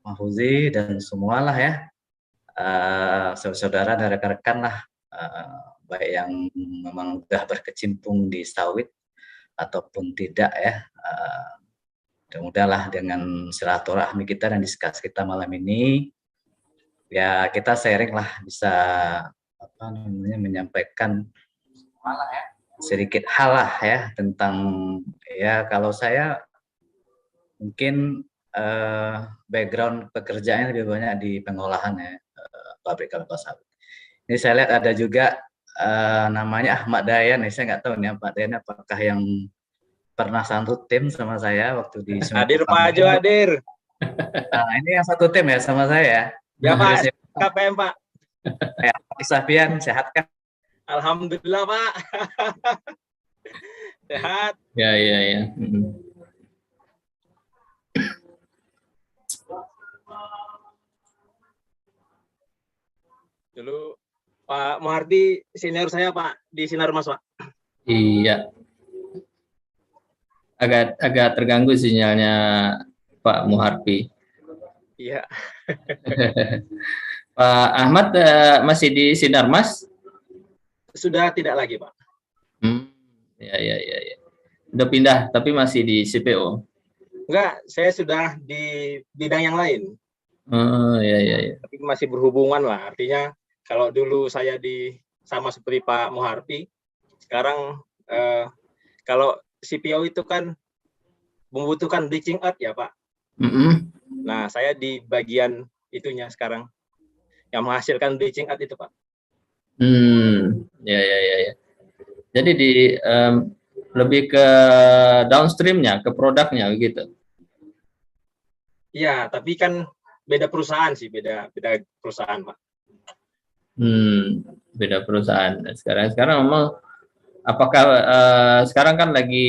Mahfuzi dan semualah ya, saudara dan rekan-rekan lah, baik yang memang sudah berkecimpung di sawit ataupun tidak ya. Mudah-mudahlah dengan silaturahmi kita dan diskus kita malam ini, ya kita sharing lah, bisa menyampaikan sedikit hal lah ya tentang, ya kalau saya mungkin background pekerjaannya lebih banyak di pengolahan ya, pabrik kelapa sawit. Ini saya lihat ada juga namanya Ahmad Dayan, saya nggak tahu nih Ahmad Dayan apakah yang pernah satu tim sama saya waktu di Sungai Hadir Kupang. Pak Jo, hadir. Nah, ini yang satu tim ya sama saya. Ya Pak, KPM Pak. Ya, Pak Isafian, sehat kan? Alhamdulillah Pak. Sehat. Ya. Dulu Pak Muhardi senior saya Pak di Sinar Mas Pak. Iya. Agak terganggu sinyalnya Pak Muhardi. Iya. Pak Ahmad masih di Sinarmas? Sudah tidak lagi Pak. Ya. Udah pindah tapi masih di CPO? Enggak, saya sudah di bidang yang lain. Ya. Tapi masih berhubungan lah. Artinya kalau dulu saya sama seperti Pak Muhardi, sekarang kalau CPO itu kan membutuhkan bleaching earth ya Pak. Nah, saya di bagian itunya sekarang yang menghasilkan bleaching earth itu Pak. Ya. Jadi lebih ke downstreamnya, ke produknya begitu. Iya, tapi kan beda perusahaan sih, beda perusahaan Pak. Beda perusahaan. Sekarang memang apakah sekarang kan lagi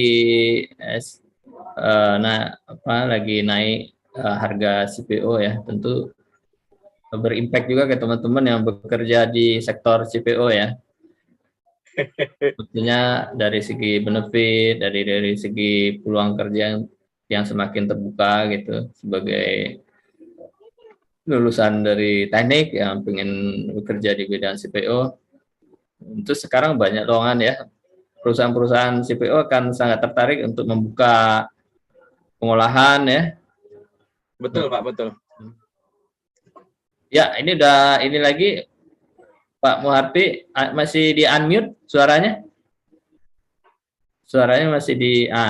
lagi naik harga CPO ya, tentu berimpact juga ke teman-teman yang bekerja di sektor CPO ya. Tentunya dari segi benefit, dari segi peluang kerja yang semakin terbuka gitu, sebagai lulusan dari teknik yang pengen bekerja di bidang CPO. Itu sekarang banyak lowongan ya. Perusahaan-perusahaan CPO akan sangat tertarik untuk membuka pengolahan ya. Betul Pak, betul. Ya, ini lagi Pak Muhardi masih di unmute suaranya? Suaranya masih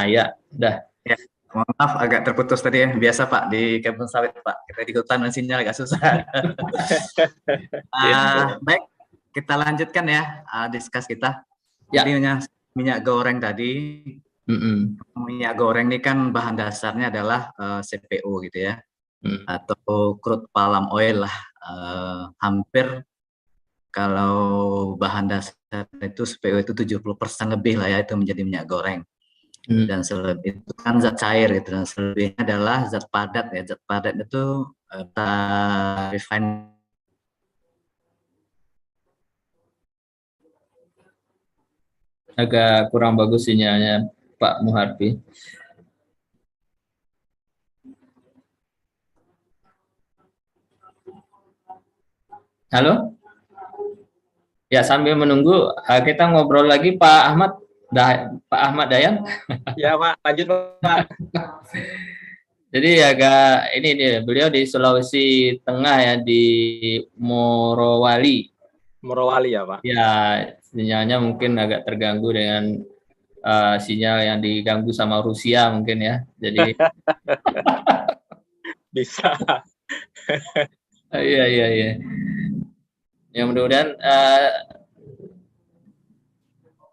ya, udah. Ya, mohon maaf agak terputus tadi ya. Biasa Pak di kebun sawit Pak, kita di hutan sinyal agak susah. Baik, kita lanjutkan ya diskus kita. Ya. Jadi minyak goreng tadi, minyak goreng ini kan bahan dasarnya adalah CPO gitu ya, atau crude palm oil lah. Hampir kalau bahan dasar itu CPO itu 70% lebih lah ya, itu menjadi minyak goreng. Dan selebih itu kan zat cair gitu, dan selebihnya adalah zat padat ya. Zat padat itu refine. Agak kurang bagus sinyalnya Pak Muhardi. Halo? Ya, sambil menunggu kita ngobrol lagi Pak Ahmad. Pak Ahmad Dayan. Ya Pak, lanjut Pak. Jadi ini beliau di Sulawesi Tengah ya, di Morowali. Morowali ya Pak. Ya, sinyalnya mungkin agak terganggu dengan sinyal yang diganggu sama Rusia mungkin ya. Jadi bisa. Iya. Ya mudah-mudahan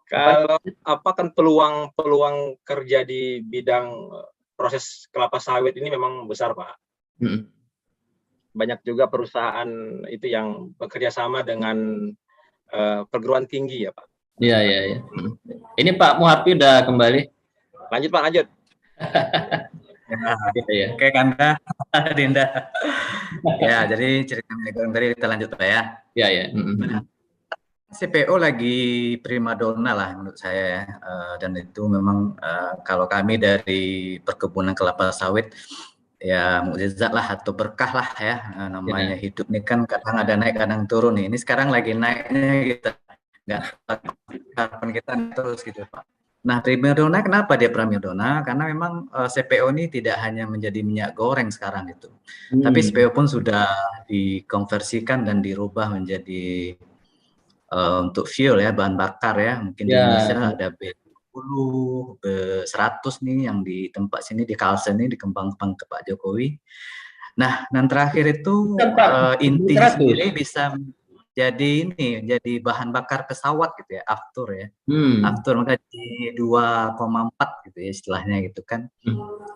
kalau kan peluang kerja di bidang proses kelapa sawit ini memang besar Pak. Banyak juga perusahaan itu yang bekerja sama dengan perguruan tinggi ya Pak. Iya. Ini Pak Muhardi udah kembali. Lanjut Pak, lanjut. Ya. Oke Kanda, Dinda. Ya, jadi cerita minyak goreng tadi kita lanjut Pak ya. Iya. CPO lagi primadona lah menurut saya ya. Dan itu memang kalau kami dari perkebunan kelapa sawit ya mukjizat lah atau berkah lah ya, namanya Ya. hidup nih kan kadang ada naik kadang turun nih. Ini sekarang lagi naiknya kita nggak harapan kita terus gitu Pak. Nah, primadona kenapa dia primadona? Karena memang CPO ini tidak hanya menjadi minyak goreng sekarang itu, tapi CPO pun sudah dikonversikan dan dirubah menjadi untuk fuel ya, bahan bakar ya. Mungkin di Indonesia Ya. ada B10, B100 nih yang di tempat sini di Kalsen ini dikembangkan ke Pak Jokowi. Nah, dan terakhir itu Pak, intinya 100. sendiri bisa jadi ini, jadi bahan bakar pesawat gitu ya, aftur ya. Aftur maka di 2,4 gitu ya istilahnya gitu kan.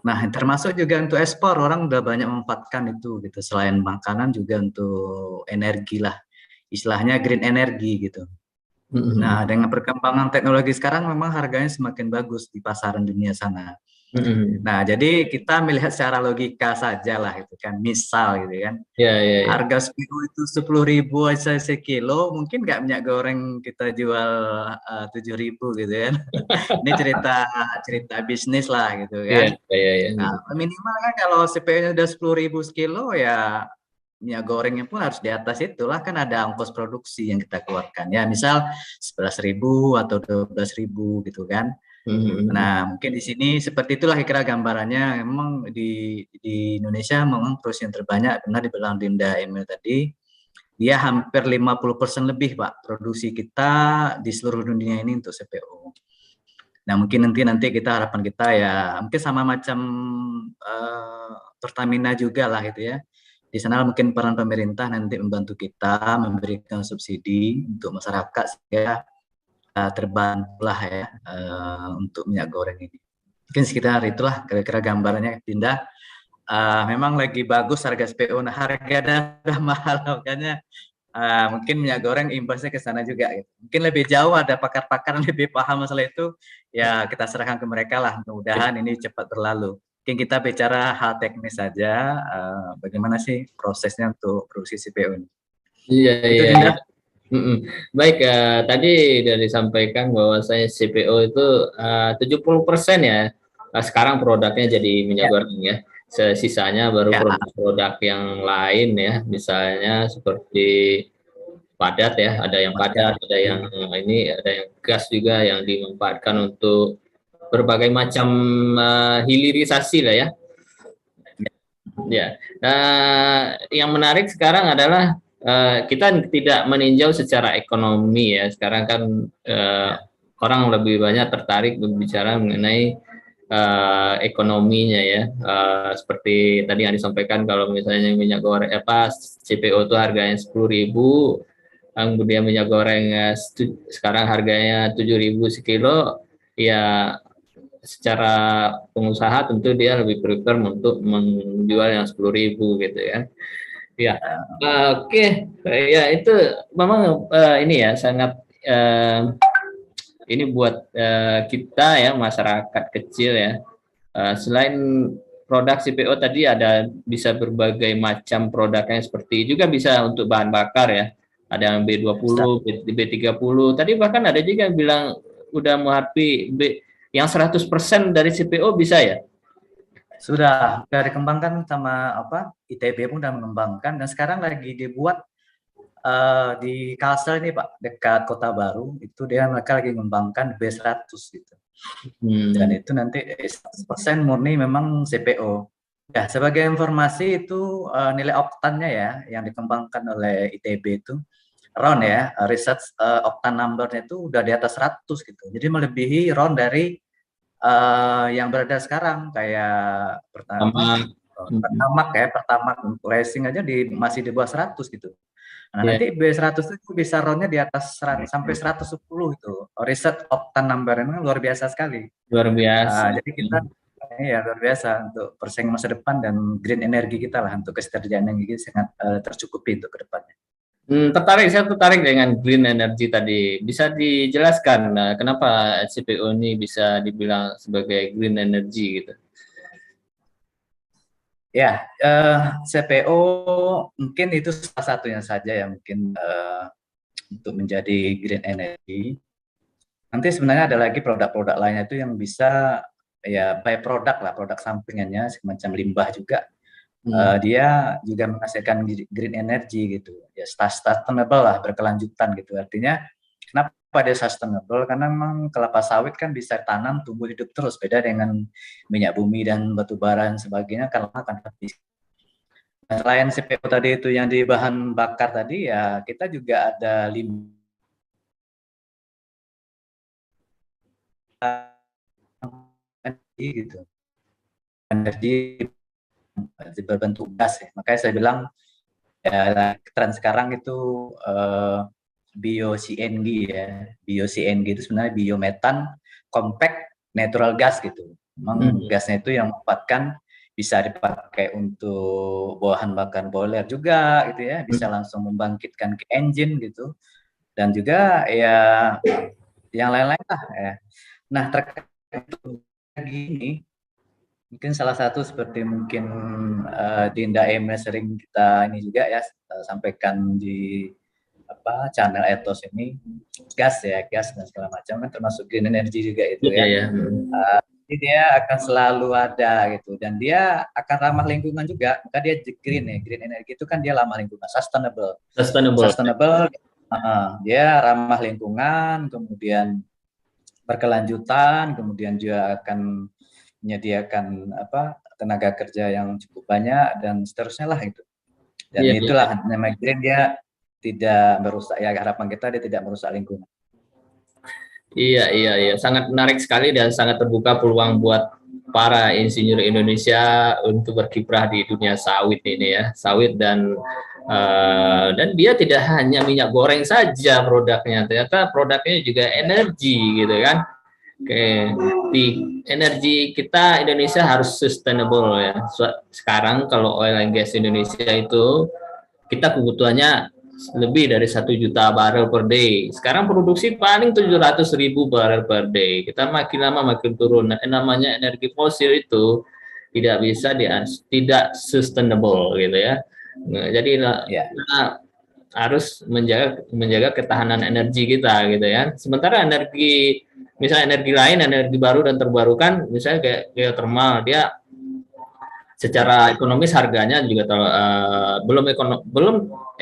Nah, termasuk juga untuk ekspor orang udah banyak memanfaatkan itu gitu. Selain makanan juga untuk energi lah. Istilahnya green energy gitu. Nah, dengan perkembangan teknologi sekarang memang harganya semakin bagus di pasaran dunia sana. Nah, jadi kita melihat secara logika saja lah itu kan. Misal gitu kan. Ya, ya, ya. Harga SPO itu 10.000 aja sekilo, mungkin nggak minyak goreng kita jual 7.000 gitu kan. Ini cerita bisnis lah gitu Iya, kan. iya, iya. Nah, minimal kan kalau CPO-nya udah 10.000 sekilo ya minyak gorengnya pun harus di atas itulah, kan ada ongkos produksi yang kita keluarkan ya, misal 11.000 atau 12.000 gitu kan. Nah, mungkin di sini seperti itulah kira gambarannya. Memang di Indonesia memang produksi yang terbanyak, benar dibilang Dinda Emil tadi, dia hampir 50% lebih Pak produksi kita di seluruh dunia ini untuk CPO. Nah, mungkin nanti kita harapan kita ya mungkin sama macam Pertamina juga lah gitu ya. Di sana mungkin peran pemerintah nanti membantu kita memberikan subsidi untuk masyarakat sehingga terbantulah ya untuk minyak goreng ini. Mungkin sekitar itulah kira-kira gambarannya Dinda. Memang lagi bagus harga SPO. Nah, harga udah mahal makanya mungkin minyak goreng imbasnya ke sana juga gitu. Mungkin lebih jauh ada pakar-pakar yang lebih paham masalah itu, ya kita serahkan ke mereka lah. Mudah-mudahan ini cepat berlalu. Mungkin kita bicara hal teknis saja, bagaimana sih prosesnya untuk produksi CPO ini. Iya, Itu iya, Dinda. iya. Baik, tadi sudah disampaikan bahwa saya CPO itu 70% ya. Sekarang produknya jadi minyak Ya, goreng ya. Sisanya baru ya, produk-produk yang lain ya. Misalnya seperti padat ya, ada yang padat, ada yang ini, ada yang gas juga yang dimanfaatkan untuk berbagai macam hilirisasi lah ya. Ya, yang menarik sekarang adalah kita tidak meninjau secara ekonomi ya. Sekarang kan orang lebih banyak tertarik berbicara mengenai ekonominya ya. Seperti tadi yang disampaikan kalau misalnya minyak goreng CPO itu harganya 10.000, kemudian minyak goreng sekarang harganya 7.000 sekilo, ya secara pengusaha tentu dia lebih prefer untuk menjual yang 10.000 gitu ya. Ya, oke. Ya itu memang ini ya sangat ini buat kita ya masyarakat kecil ya. Selain produk CPO tadi ada bisa berbagai macam produknya seperti juga bisa untuk bahan bakar ya. Ada yang B20, B30. Tadi bahkan ada juga yang bilang udah menghadapi yang 100% dari CPO bisa ya? Sudah dikembangkan sama ITB pun sudah mengembangkan dan sekarang lagi dibuat di Kalsel ini Pak, dekat Kota Baru, itu mereka lagi mengembangkan B100 gitu. Dan itu nanti 100% murni memang CPO. Ya, sebagai informasi itu nilai oktannya ya yang dikembangkan oleh ITB itu RON ya, research oktan number-nya itu udah di atas 100 gitu. Jadi melebihi RON dari yang beredar sekarang kayak Pertamax ya, Pertamax untuk racing aja masih di bawah 100 gitu. Nah, nanti B100 itu bisa RON-nya di atas sampai 110 itu. Riset oktan number memang luar biasa sekali. Luar biasa. Jadi kita luar biasa untuk persaingan masa depan dan green energy kita lah untuk kesejahteraan energi sangat tercukupi untuk kedepannya. Saya tertarik dengan green energy tadi. Bisa dijelaskan kenapa CPO ini bisa dibilang sebagai green energy gitu? Ya, CPO mungkin itu salah satunya saja yang mungkin untuk menjadi green energy. Nanti sebenarnya ada lagi produk-produk lainnya itu yang bisa ya byproduct lah, produk sampingannya semacam limbah juga. Dia juga menghasilkan green energy gitu, ya sustainable lah, berkelanjutan gitu. Artinya kenapa dia sustainable? Karena memang kelapa sawit kan bisa tanam tumbuh hidup terus, beda dengan minyak bumi dan batu bara dan sebagainya kan akan habis. Nah, selain CPO tadi itu yang di bahan bakar tadi, ya kita juga ada limbah energi gitu, energi berbentuk gas ya. Makanya saya bilang ya, tren sekarang itu bio CNG ya. Bio CNG itu sebenarnya biometan compact natural gas gitu. Memang gasnya itu yang memanfaatkan bisa dipakai untuk bahan bakar boiler juga gitu ya, bisa langsung membangkitkan ke engine gitu. Dan juga ya yang lain-lain lah ya. Nah, terkait gini, mungkin salah satu seperti mungkin Dinda Emil sering kita ini juga ya sampaikan di channel Ethos ini, gas dan segala macam kan termasuk green energy juga itu ya. Jadi dia akan selalu ada gitu, dan dia akan ramah lingkungan juga. Maka dia green ya, green energy itu kan dia ramah lingkungan, sustainable. Dia ramah lingkungan, kemudian berkelanjutan, kemudian juga akan menyediakan tenaga kerja yang cukup banyak dan seterusnya lah itu. Dan itulah namanya green, dia tidak merusak ya, harapan kita dia tidak merusak lingkungan. Iya, sangat menarik sekali dan sangat terbuka peluang buat para insinyur Indonesia untuk berkiprah di dunia sawit ini ya, sawit dan dia tidak hanya minyak goreng saja produknya, ternyata produknya juga energi gitu kan. Di energi kita Indonesia harus sustainable ya. Sekarang kalau oil and gas Indonesia itu kita kebutuhannya lebih dari 1 juta barel per day. Sekarang produksi paling 700.000 barel per day. Kita makin lama makin turun. Namanya energi fosil itu tidak bisa tidak sustainable gitu ya. Nah, jadi kita harus menjaga ketahanan energi kita gitu ya. Sementara misalnya energi lain, energi baru dan terbarukan, misalnya kayak geothermal, dia secara ekonomis harganya juga belum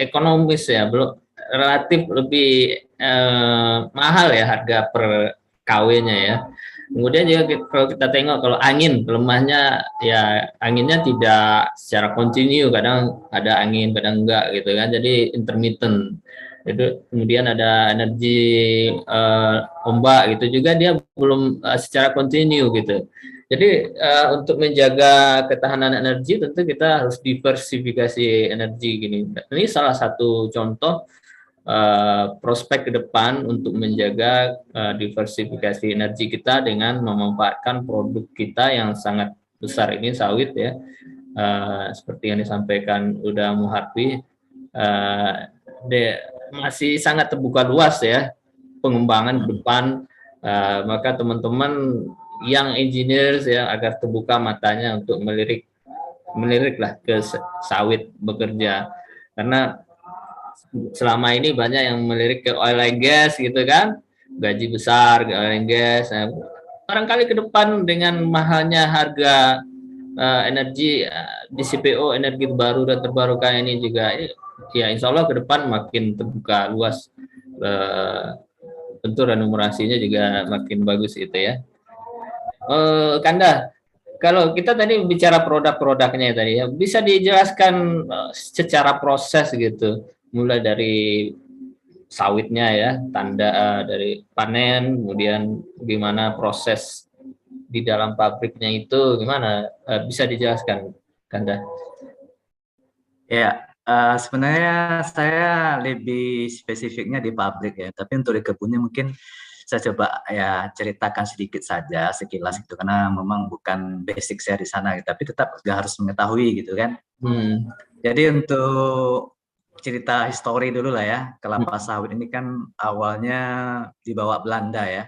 ekonomis ya, belum relatif lebih mahal ya harga per KW-nya ya. Kemudian juga kalau kita tengok kalau angin, lemahnya ya anginnya tidak secara kontinu, kadang ada angin, kadang enggak gitu kan, jadi intermittent. Itu kemudian ada energi ombak gitu juga, dia belum secara kontinu gitu. Jadi untuk menjaga ketahanan energi tentu kita harus diversifikasi energi gini. Ini salah satu contoh prospek ke depan untuk menjaga diversifikasi energi kita dengan memanfaatkan produk kita yang sangat besar ini, sawit ya. Seperti yang disampaikan Uda Muharpi, masih sangat terbuka luas ya pengembangan ke depan. Maka teman-teman yang engineers ya agar terbuka matanya untuk meliriklah ke sawit bekerja, karena selama ini banyak yang melirik ke oil and gas gitu kan, gaji besar ke oil and gas. Nah, barangkali ke depan dengan mahalnya harga energi di CPO, energi baru dan terbarukan ini juga ya insya Allah ke depan makin terbuka luas, tentu remunerasinya juga makin bagus itu ya. Kanda, kalau kita tadi bicara produk-produknya tadi ya, bisa dijelaskan secara proses gitu, mulai dari sawitnya ya, tanda dari panen, kemudian gimana proses di dalam pabriknya itu, gimana bisa dijelaskan, Kanda? Ya, sebenarnya saya lebih spesifiknya di pabrik ya, tapi untuk di kebunnya mungkin saya coba ya ceritakan sedikit saja sekilas itu, karena memang bukan basic saya di sana, tapi tetap juga harus mengetahui gitu kan. Jadi untuk cerita histori dulu lah ya, kelapa sawit ini kan awalnya dibawa Belanda ya,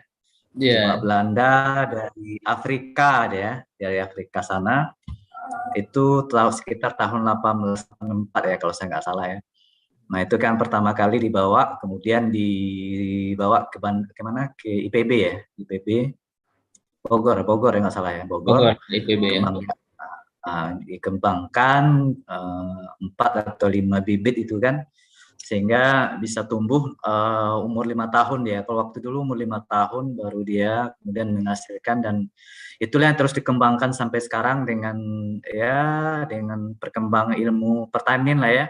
dibawa Belanda dari Afrika ya, dari Afrika sana. Itu sekitar tahun 1864 ya kalau saya nggak salah ya. Nah itu kan pertama kali dibawa, kemudian dibawa ke IPB ya, IPB. Bogor ya nggak salah ya, Bogor, IPB ya. Dikembangkan 4 atau 5 bibit itu kan, sehingga bisa tumbuh umur 5 tahun ya. Kalau waktu dulu umur 5 tahun baru dia kemudian menghasilkan, dan itulah yang terus dikembangkan sampai sekarang dengan perkembangan ilmu pertanian lah ya.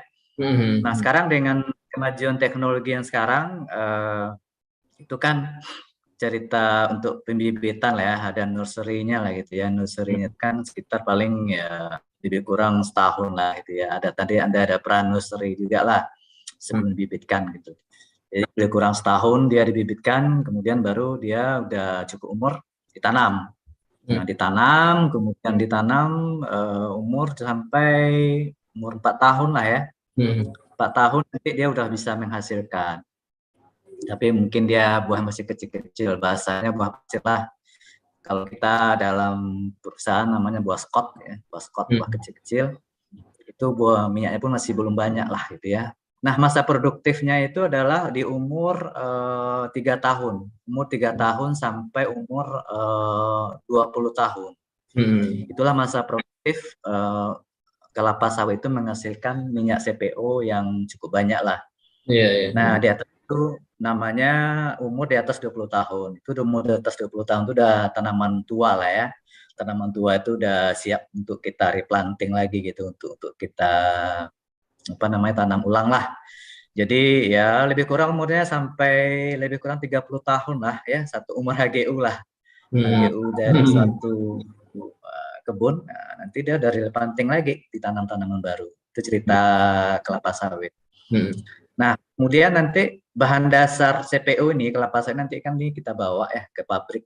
Nah sekarang dengan kemajuan teknologi yang sekarang itu kan cerita untuk pembibitan lah ya, ada nursery-nya lah gitu ya. Nursery-nya kan sekitar paling ya lebih kurang setahun lah gitu ya. Ada pra-nursery juga lah sebelum dibibitkan gitu. Jadi lebih kurang setahun dia dibibitkan, kemudian baru dia udah cukup umur ditanam. Nah ditanam, kemudian ditanam umur sampai umur 4 tahun lah ya. 4 tahun nanti dia udah bisa menghasilkan. Tapi mungkin dia buah masih kecil-kecil, bahasanya buah kecil lah. Kalau kita dalam perusahaan namanya buah Scott ya, buah kecil-kecil. Itu buah minyaknya pun masih belum banyak lah gitu ya. Nah masa produktifnya itu adalah di umur 3 tahun, umur 3 tahun sampai umur 20 tahun. Itulah masa produktif kelapa sawit itu menghasilkan minyak CPO yang cukup banyak lah. Nah di atas itu namanya umur di atas 20 tahun. Itu umur di atas 20 tahun itu udah tanaman tua lah ya. Tanaman tua itu udah siap untuk kita replanting lagi gitu, untuk kita tanam ulang lah. Jadi ya lebih kurang umurnya sampai lebih kurang 30 tahun lah ya, satu umur HGU lah. HGU dari suatu kebun, nanti dia dari replanting lagi, ditanam tanaman baru. Itu cerita kelapa sawit. Nah, kemudian nanti bahan dasar CPO ini, kelapa sawit nanti kan ini kita bawa ya ke pabrik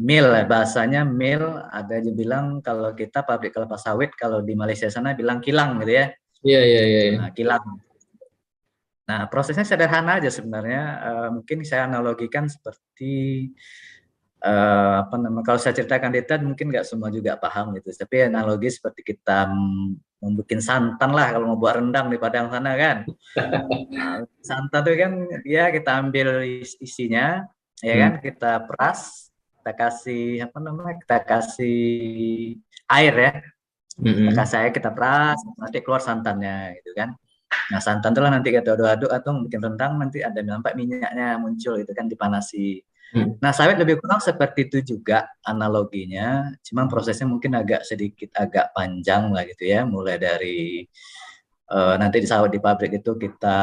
mill, bahasanya mill. Ada yang bilang kalau kita pabrik kelapa sawit, kalau di Malaysia sana bilang kilang gitu ya. Nah, kilang. Nah, prosesnya sederhana aja sebenarnya. Mungkin saya analogikan seperti kalau saya ceritakan detail mungkin nggak semua juga paham gitu. Tapi analogi seperti kita membuat santan lah, kalau mau buat rendang di Padang sana kan. Nah, santan itu kan dia kita ambil isinya, ya kan, kita peras, kita kasih air ya. Kita kasih air, kita peras, nanti keluar santannya gitu kan. Nah, santan itulah nanti kita aduk-aduk atau bikin rendang, nanti ada nampak minyaknya muncul itu kan, dipanasi. Nah, sawit lebih kurang seperti itu juga analoginya, cuman prosesnya mungkin agak panjang lah gitu ya. Mulai dari nanti di sawit di pabrik itu kita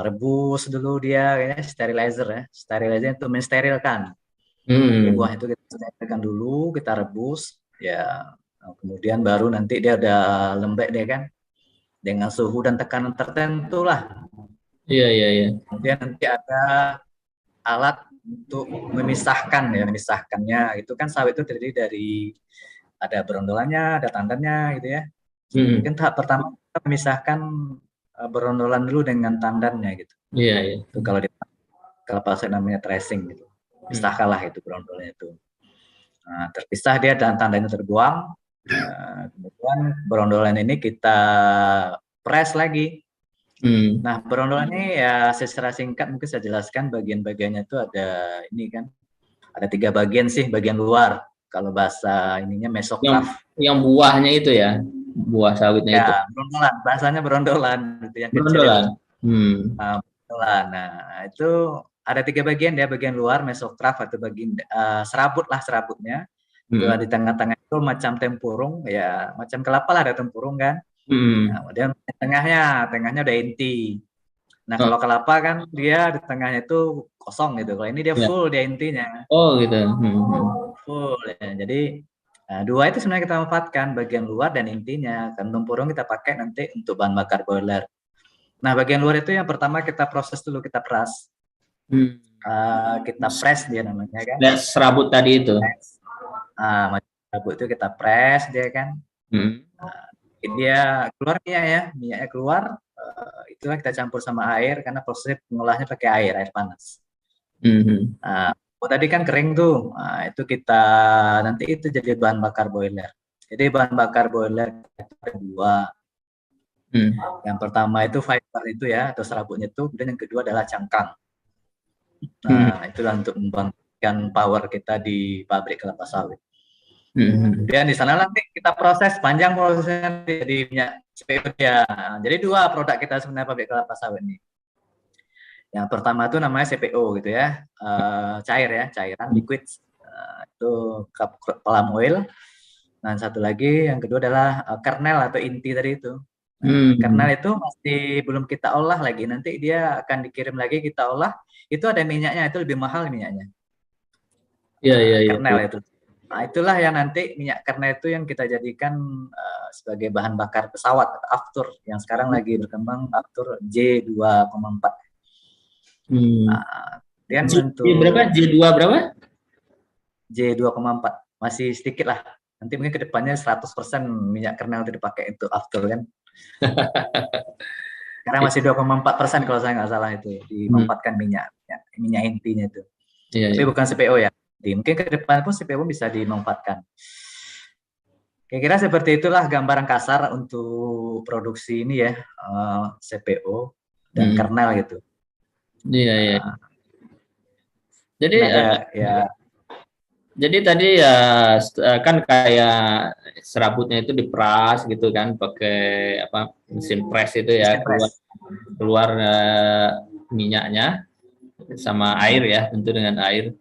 rebus dulu dia, ya, sterilizer itu mensterilkan. Buah itu kita sterilkan dulu, kita rebus, ya. Kemudian baru nanti dia udah lembek deh kan, dengan suhu dan tekanan tertentu lah. Kemudian nanti ada alat untuk memisahkannya. Itu kan sawit itu terdiri dari ada berondolannya, ada tandannya gitu ya. Mungkin tahap pertama kita memisahkan berondolan dulu dengan tandannya gitu. Itu kalau di kelapa sawit namanya tracing gitu. Pisahkanlah itu berondolannya itu. Nah, terpisah dia dan tandanya terbuang. Kemudian berondolan ini kita press lagi. Nah, berondolan ini ya secara singkat mungkin saya jelaskan bagian-bagiannya itu ada ini kan. Ada 3 bagian sih, bagian luar. Kalau bahasa ininya mesokraf. Yang buahnya itu ya, buah sawitnya itu. Ya, berondolan, bahasanya berondolan gitu yang berondolan. Kecil. Berondolan. Nah, itu ada 3 bagian ya, bagian luar mesokraf atau bagian serabutnya. Di tengah-tengah itu macam tempurung, ya macam kelapa lah, ada tempurung kan. Nah, kemudian tengahnya udah inti. Nah, kalau kelapa kan dia di tengahnya itu kosong gitu. Kalau ini dia full dia intinya. Oh gitu. Full ya. Jadi 2 itu sebenarnya kita manfaatkan, bagian luar dan intinya. Kan tempurung kita pakai nanti untuk bahan bakar boiler. Nah, bagian luar itu yang pertama kita proses dulu, kita peras. Kita press dia namanya kan. Serabut tadi itu. Serabut itu kita press dia kan. Dia keluar minyaknya keluar, itulah kita campur sama air karena proses pengolahnya pakai air panas. Tadi kan kering tuh, itu kita nanti itu jadi bahan bakar boiler. Jadi bahan bakar boiler itu ada 2. Yang pertama itu fiber itu ya, atau serabutnya itu, kemudian yang kedua adalah cangkang. Nah, itulah untuk memberikan power kita di pabrik kelapa sawit. Kemudian di sana nanti kita proses panjang prosesnya jadi minyak CPO ya. Jadi 2 produk kita sebenarnya pabrik kelapa sawit ini. Yang pertama itu namanya CPO gitu ya, cair ya, cairan liquid, itu palm oil. Dan satu lagi yang kedua adalah kernel atau inti tadi itu. Kernel itu masih belum kita olah lagi, nanti dia akan dikirim lagi kita olah. Itu ada minyaknya, itu lebih mahal minyaknya. Iya. Kernel itu. Nah, itulah yang nanti minyak kernel itu yang kita jadikan sebagai bahan bakar pesawat atau aftur yang sekarang lagi berkembang, aftur J2,4. Nah, berapa? J2 berapa? J2,4. Masih sedikit lah. Nanti mungkin ke depannya 100% minyak kernel itu dipakai untuk aftur kan. Karena masih 2,4% kalau saya nggak salah itu dimanfaatkan minyak intinya itu. Tapi bukan CPO ya. Mungkin ke depan pun CPO bisa dimanfaatkan. Kira-kira seperti itulah gambaran kasar untuk produksi ini ya, CPO dan kernel gitu. Iya. Jadi ya. Jadi tadi ya kan kayak serabutnya itu diperas gitu kan, pakai mesin press itu ya, keluar minyaknya sama air ya, tentu dengan air.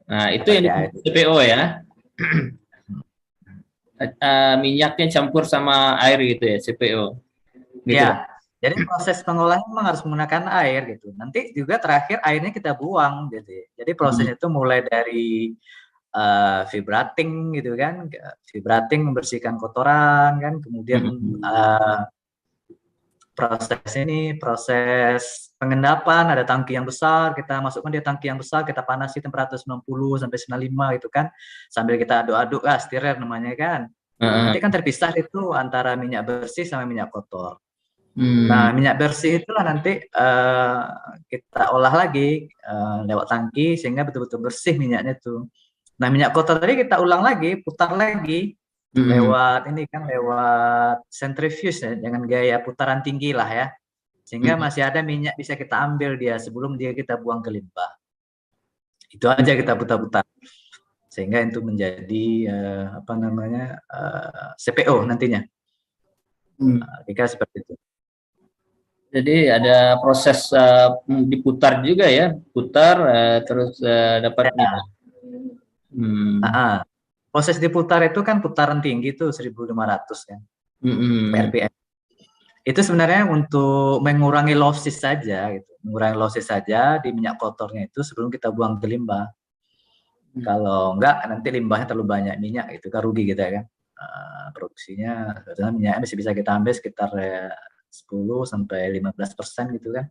Nah itu yang CPO ya. Minyaknya campur sama air gitu ya, CPO. Gitu. Ya. Jadi proses pengolahan memang harus menggunakan air gitu. Nanti juga terakhir airnya kita buang gitu. Jadi prosesnya itu mulai dari vibrating gitu kan, vibrating membersihkan kotoran kan, kemudian proses pengendapan, ada tangki yang besar, kita masukkan di tangki yang besar, kita panasi temperatur 90 sampai 95 gitu kan, sambil kita aduk-aduk stirrer namanya kan. Nanti kan terpisah itu antara minyak bersih sama minyak kotor. Nah, minyak bersih itulah nanti kita olah lagi lewat tangki sehingga betul-betul bersih minyaknya itu. Nah, minyak kotor tadi kita ulang lagi, putar lagi lewat centrifuge ya, dengan gaya putaran tinggi lah ya. Sehingga masih ada minyak bisa kita ambil dia sebelum dia kita buang ke limbah. Itu aja kita putar-putar. Sehingga itu menjadi CPO nantinya. Kira seperti itu. Jadi ada proses diputar juga ya, putar terus dapat minyak. Proses diputar itu kan putaran tinggi tuh 1.500 kan PRPM. Itu sebenarnya untuk mengurangi losses saja gitu, mengurangi losses saja di minyak kotornya itu sebelum kita buang ke limbah. Kalau enggak nanti limbahnya terlalu banyak minyak itu kan rugi kita kan. Produksinya minyaknya masih bisa kita ambil sekitar 10 sampai 15% gitu kan.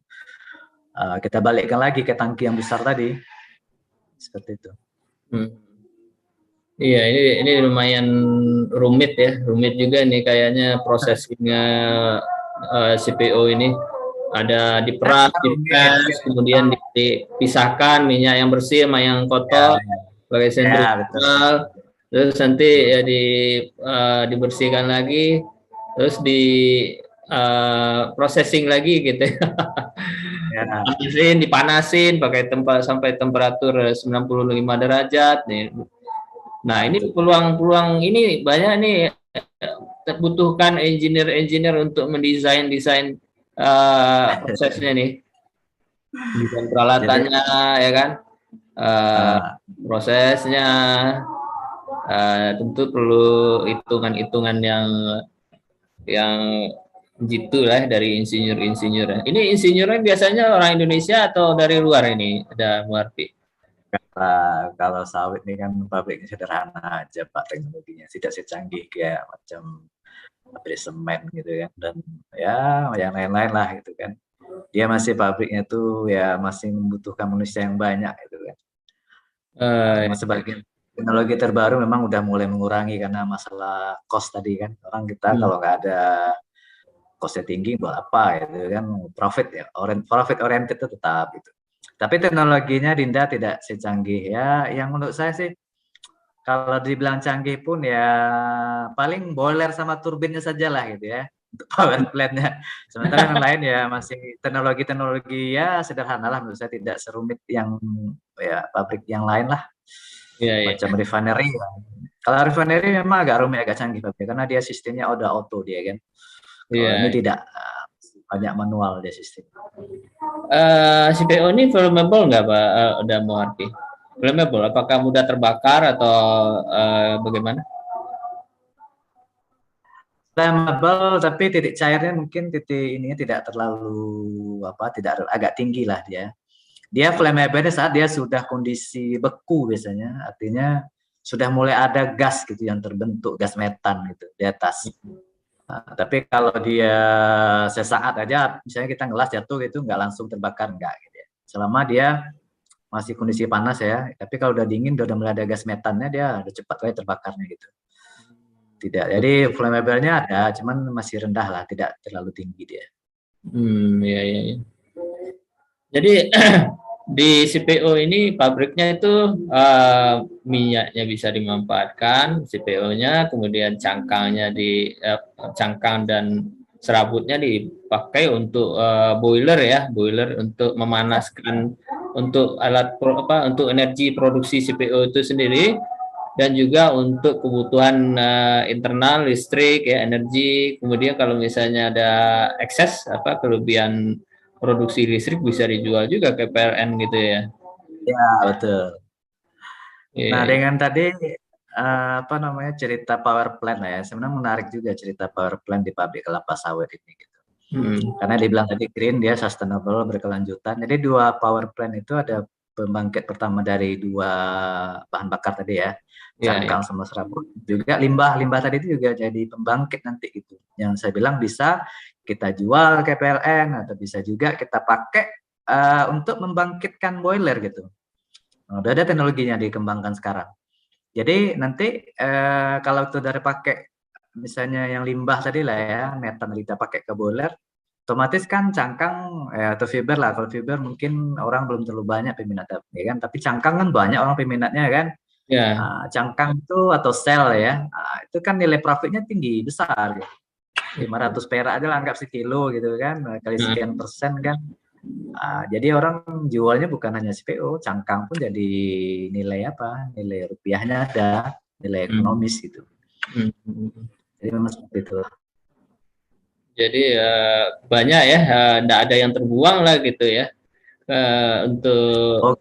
Kita balikkan lagi ke tangki yang besar tadi. Seperti itu. Iya, ini lumayan rumit ya, rumit juga nih kayaknya prosesnya CPO ini. Ada diperas, kemudian dipisahkan minyak yang bersih sama yang kotor, pakai sentrifugal, terus nanti ya dibersihkan lagi, terus processing lagi gitu. Dipanasin pakai sampai temperatur 95 derajat nih. Nah, ini peluang ini banyak nih, terbutuhkan engineer untuk mendesain prosesnya nih, desain peralatannya ya kan, prosesnya tentu perlu hitungan-hitungan yang gitu lah dari insinyur. Ini insinyurnya biasanya orang Indonesia atau dari luar ini ada Muharpi? Kalau sawit ini kan pabriknya sederhana aja Pak, teknologinya tidak secanggih kayak macam pabrik semen gitu kan, dan ya yang lain-lain lah gitu kan. Dia masih pabriknya tuh ya masih membutuhkan manusia yang banyak gitu kan. Sebagian teknologi terbaru memang udah mulai mengurangi karena masalah cost tadi kan. Orang kita kalau nggak ada costnya tinggi buat apa gitu kan, profit oriented itu tetap gitu. Tapi teknologinya Dinda tidak secanggih ya. Yang menurut saya sih kalau dibilang canggih pun ya paling boiler sama turbinnya saja lah gitu ya untuk power plant-nya. Sementara yang lain ya masih teknologi ya sederhana lah menurut saya, tidak serumit yang ya pabrik yang lain lah. Macam refinery ya. Kalau refinery memang agak rumit, agak canggih Pak, karena dia sistemnya udah auto dia kan. Kalau ini tidak, banyak manual dia sistem. CPO ini flammable nggak Pak udah Muharti? Flammable, apakah mudah terbakar atau bagaimana? Flammable, tapi titik cairnya mungkin titik ininya tidak terlalu tidak agak tinggi lah dia. Dia flammable saat dia sudah kondisi beku biasanya, artinya sudah mulai ada gas gitu yang terbentuk, gas metan gitu di atas. Tapi kalau dia sesaat aja, misalnya kita ngelas jatuh gitu, nggak langsung terbakar, nggak gitu ya. Selama dia masih kondisi panas ya, tapi kalau udah dingin, udah mulai ada gas metannya, dia udah cepat kayak terbakarnya gitu. Tidak, jadi flammable-nya ada, cuman masih rendah lah, tidak terlalu tinggi dia. Iya. Jadi di CPO ini pabriknya itu minyaknya bisa dimanfaatkan, CPO-nya, kemudian cangkangnya cangkang dan serabutnya dipakai untuk boiler ya, boiler untuk memanaskan untuk untuk energi produksi CPO itu sendiri, dan juga untuk kebutuhan internal listrik ya, energi. Kemudian kalau misalnya ada ekses kelebihan produksi listrik bisa dijual juga ke PLN gitu ya. Ya, betul. Nah, dengan tadi cerita power plant lah ya, sebenarnya menarik juga cerita power plant di pabrik kelapa sawit ini gitu. Karena dibilang tadi green, dia sustainable, berkelanjutan. Jadi 2 power plant itu ada pembangkit pertama dari 2 bahan bakar tadi ya, cangkang sama serabut. Juga limbah tadi itu juga jadi pembangkit nanti gitu. Yang saya bilang bisa kita jual ke PLN atau bisa juga kita pakai untuk membangkitkan boiler gitu. Udah ada teknologinya dikembangkan sekarang. Jadi nanti kalau itu dari pakai misalnya yang limbah tadi lah ya, metan kita pakai ke boiler, otomatis kan cangkang atau fiber lah. Kalau fiber mungkin orang belum terlalu banyak peminatnya, ya kan? Tapi cangkang kan banyak orang peminatnya kan. Cangkang itu atau sel ya, itu kan nilai profitnya tinggi, besar gitu. 500 perak aja lah, anggap sekilo gitu kan, kali sekian persen kan. Jadi orang jualnya bukan hanya CPO, cangkang pun jadi nilai rupiahnya ada, nilai ekonomis gitu. Jadi memang seperti itu. Jadi banyak ya, tidak ada yang terbuang lah gitu ya, untuk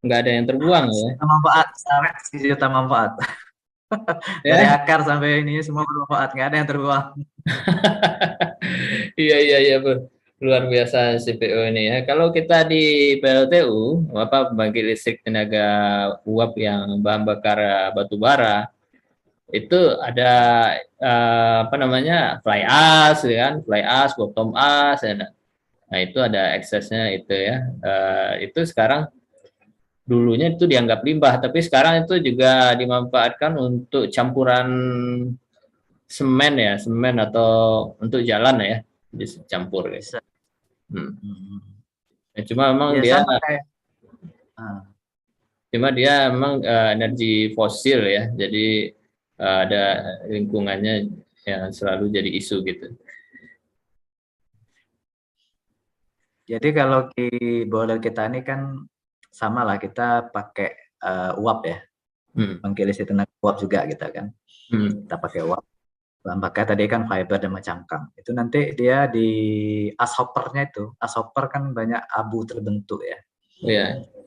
nggak ada yang terbuang ya. Manfaat, juta manfaat. Dari akar sampai ini semua bermanfaat, nggak ada yang terbuang. Iya luar biasa CPO ini ya. Kalau kita di PLTU, pembangkit listrik tenaga uap yang bahan bakar batu bara, itu ada fly ash kan, fly ash, bottom ash. Nah itu ada eksesnya itu ya. Itu sekarang dulunya itu dianggap limbah, tapi sekarang itu juga dimanfaatkan untuk campuran semen atau untuk jalan ya, dicampur gitu. Cuma memang dia memang energi fosil ya, jadi ada lingkungannya yang selalu jadi isu gitu. Jadi kalau di boiler kita ini kan sama lah, kita pakai uap ya, pembangkit listrik tenaga uap juga kita kan, kita pakai uap. Bahan bakar tadi kan fiber dan cangkang. Itu nanti dia di as hoppernya itu, as hopper kan banyak abu terbentuk ya.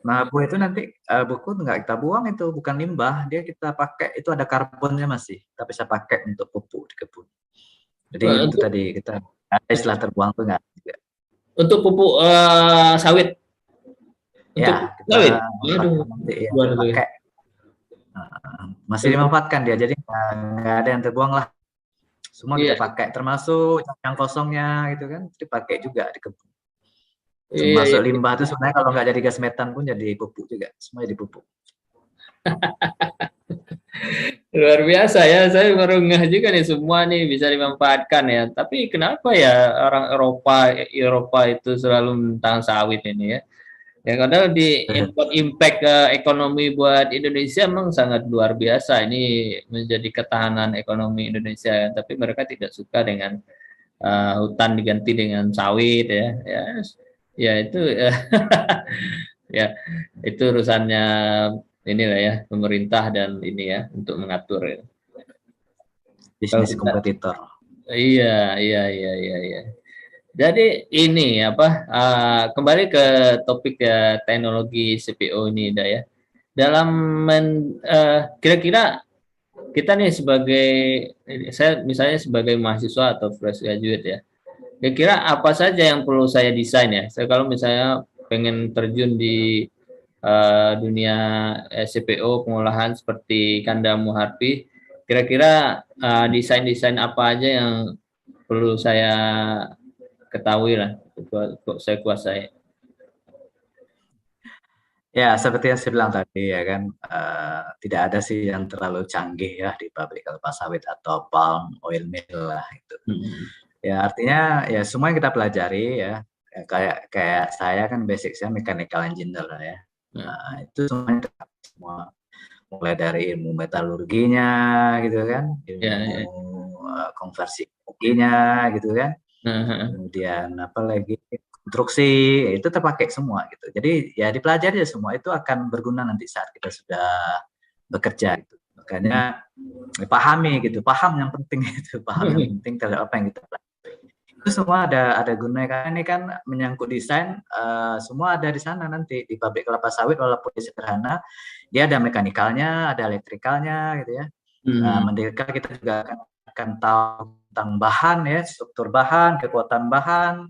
Nah abu itu nanti buku nggak kita buang, itu bukan limbah, dia kita pakai, itu ada karbonnya masih, kita bisa pakai untuk pupuk di kebun. Jadi itu tadi kita istilah terbuang tuh nggak juga. Untuk pupuk sawit. Ya, sawit. Pakai. Masih dimanfaatkan dia, jadi nggak ada yang terbuang lah. Semua kita pakai, termasuk yang kosongnya gitu kan, dipakai juga di kebun. Termasuk limbah itu sebenarnya kalau nggak jadi gas metan pun jadi pupuk juga, semua jadi pupuk. Luar biasa ya, saya baru ngeh juga nih, semua nih bisa dimanfaatkan ya. Tapi kenapa ya orang Eropa itu selalu tentang sawit ini ya? Ya karena di impact ekonomi buat Indonesia memang sangat luar biasa. Ini menjadi ketahanan ekonomi Indonesia. Tapi mereka tidak suka dengan hutan diganti dengan sawit ya itu Ya, itu urusannya inilah ya, pemerintah dan ini ya untuk mengatur ya. Bisnis kompetitor. Iya, iya, iya, iya, iya. Jadi ini apa? Kembali ke topik ya teknologi CPO ini, Dah ya. Dalam kira-kira kita nih sebagai saya misalnya sebagai mahasiswa atau fresh graduate ya. Kira-kira apa saja yang perlu saya desain ya? Saya kalau misalnya pengen terjun di dunia CPO pengolahan seperti Kanda Muharpi, kira-kira desain-desain apa aja yang perlu saya ketahui lah, saya kuasai. Ya, seperti yang saya bilang tadi ya kan, tidak ada sih yang terlalu canggih ya di pabrik kelapa sawit atau palm oil mill lah itu. Ya artinya ya semua yang kita pelajari ya, kayak saya kan basic saya mechanical engineer lah ya. Nah, itu semua mulai dari ilmu metalurginya gitu kan, ilmu konversi energinya gitu kan, kemudian apa lagi konstruksi itu terpakai semua gitu. Jadi ya dipelajari ya semua itu akan berguna nanti saat kita sudah bekerja gitu. Makanya pahami gitu, paham yang penting itu, paham yang penting terhadap apa yang kita pelajari. Itu semua ada gunanya karena ini kan menyangkut desain, semua ada di sana nanti di pabrik kelapa sawit walaupun sederhana, dia ada mekanikalnya, ada elektrikalnya gitu ya. Mendekar kita juga akan tahu tentang bahan ya, struktur bahan, kekuatan bahan.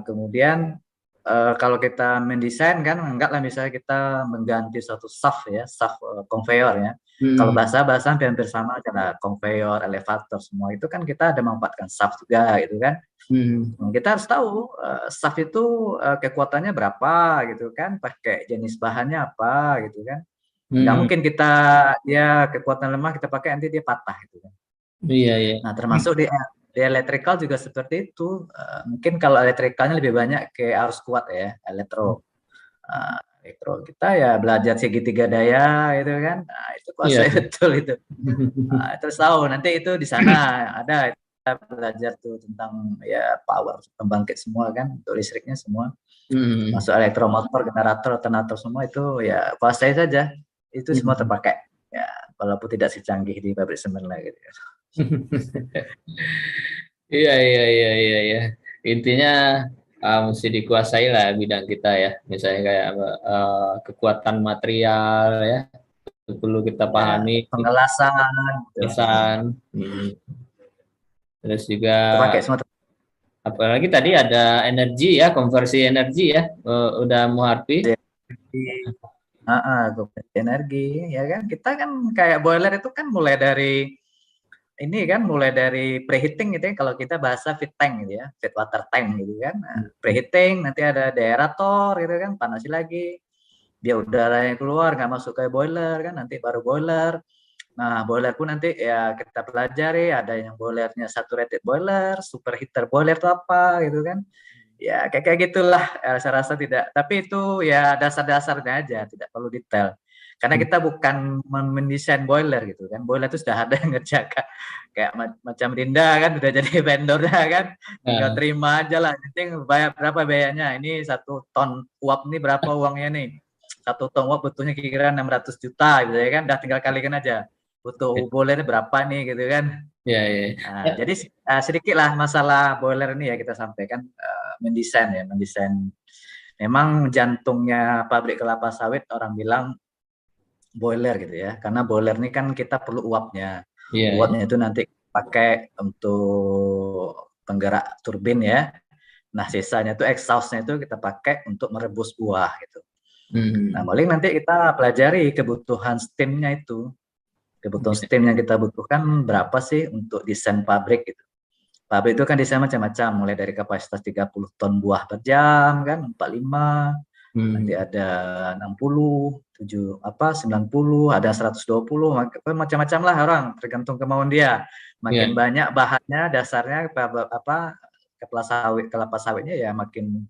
Kemudian kalau kita mendesain kan, anggaplah misalnya kita mengganti suatu shaft ya, shaft conveyor ya. Kalau bahasa hampir sama aja lah, conveyor, elevator semua itu kan kita ada memanfaatkan shaft juga gitu kan. Kita harus tahu shaft itu kekuatannya berapa gitu kan, pakai jenis bahannya apa gitu kan. Nggak mungkin kita dia kekuatan lemah kita pakai nanti dia patah gitu kan. Iya, iya. Nah, termasuk di elektrikal juga seperti itu. Mungkin kalau elektrikalnya lebih banyak ke arus kuat ya, elektro kita ya belajar segitiga daya gitu kan. Nah, itu kuasai betul itu. Terus tahu nanti itu di sana ada kita belajar tuh tentang ya power pembangkit semua kan, untuk listriknya semua. Masuk elektromotor, generator, alternator semua itu ya kuasai saja. Itu semua terpakai. Ya, walaupun tidak secanggih di pabrik semen lah gitu. Iya, iya, iya, iya, iya. Intinya mesti dikuasai lah bidang kita ya. Misalnya kayak kekuatan material ya, itu perlu kita pahami. Pengelasan. Terus juga terpakai semua. Apalagi tadi ada energi ya, konversi energi ya, udah Muharpi. Energi ya kan, kita kan kayak boiler itu kan mulai dari ini kan, mulai dari preheating gitu ya, kalau kita bahasa feed tank gitu ya, feed water tank gitu kan. Preheating, nanti ada deaerator gitu kan, panasi lagi, biar udara yang keluar nggak masuk ke boiler kan, nanti baru boiler. Nah, boiler pun nanti ya kita pelajari, ada yang boilernya saturated boiler, superheater boiler itu apa gitu kan. Ya kayak gitulah, saya rasa tidak, tapi itu ya dasar-dasarnya aja, tidak perlu detail. Karena kita bukan mendesain boiler gitu kan, boiler itu sudah ada yang ngerjakan. Kayak macam Rinda kan udah jadi vendornya kan, tinggal terima aja lah. Penting bayar berapa biayanya, ini 1 ton uap ini berapa uangnya nih. 1 ton uap butuhnya kira-kira 600 juta gitu ya kan, udah tinggal kalikan aja. Butuh boilernya berapa nih gitu kan. Ya, ya. Nah, jadi sedikit lah masalah boiler ini ya kita sampaikan, mendesain. Memang jantungnya pabrik kelapa sawit orang bilang boiler gitu ya, karena boiler ini kan kita perlu uapnya. Uapnya itu nanti pakai untuk penggerak turbin ya. Nah, sisanya itu exhaustnya itu kita pakai untuk merebus buah gitu. Nah, paling nanti kita pelajari kebutuhan steamnya itu. Kebutuhan steam yang kita butuhkan berapa sih untuk desain pabrik gitu. Pabrik itu kan desain macam-macam, mulai dari kapasitas 30 ton buah per jam kan, 45, nanti ada 60, 90, ada 120, macam-macam lah orang, tergantung kemauan dia. Makin banyak bahannya, dasarnya kelapa sawitnya ya makin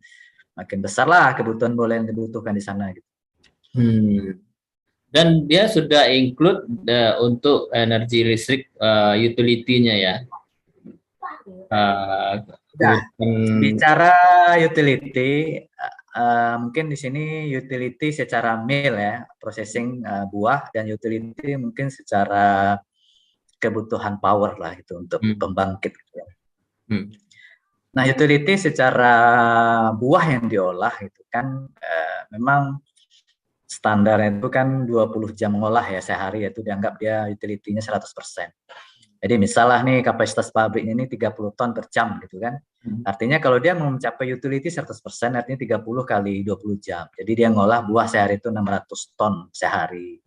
besar lah kebutuhan boiler yang dibutuhkan di sana gitu. Dan dia sudah include untuk energi listrik utility-nya ya. Bicara utility, mungkin di sini utility secara mill ya, processing buah, dan utility mungkin secara kebutuhan power lah itu untuk pembangkit. Gitu ya. Nah, utility secara buah yang diolah itu kan memang standarnya itu kan 20 jam ngolah ya sehari, yaitu dianggap dia utility-nya 100%. Jadi misalnya nih kapasitas pabriknya ini 30 ton per jam gitu kan. Artinya kalau dia mau mencapai utility 100%, artinya 30 kali 20 jam. Jadi dia ngolah buah sehari itu 600 ton sehari.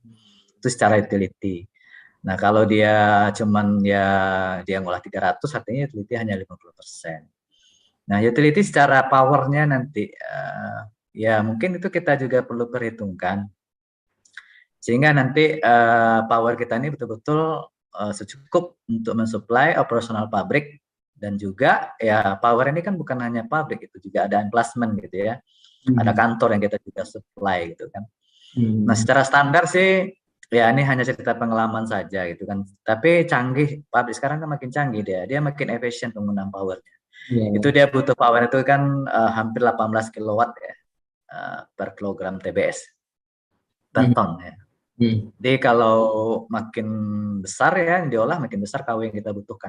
Itu secara utility. Nah, kalau dia cuman dia ngolah 300, artinya utility hanya 50%. Nah, utility secara powernya nanti ya mungkin itu kita juga perlu perhitungkan. Sehingga nanti power kita ini betul-betul secukup untuk mensuplai operasional pabrik, dan juga ya power ini kan bukan hanya pabrik, itu juga ada emplacement gitu ya. Ada kantor yang kita juga supply gitu kan. Nah, secara standar sih ya ini hanya cerita pengalaman saja gitu kan. Tapi canggih, pabrik sekarang kan makin canggih dia makin efisien penggunaan powernya. Itu dia butuh power itu kan hampir 18 kilowatt ya per kilogram TBS per ton ya. Jadi kalau makin besar ya yang diolah, makin besar KW yang kita butuhkan.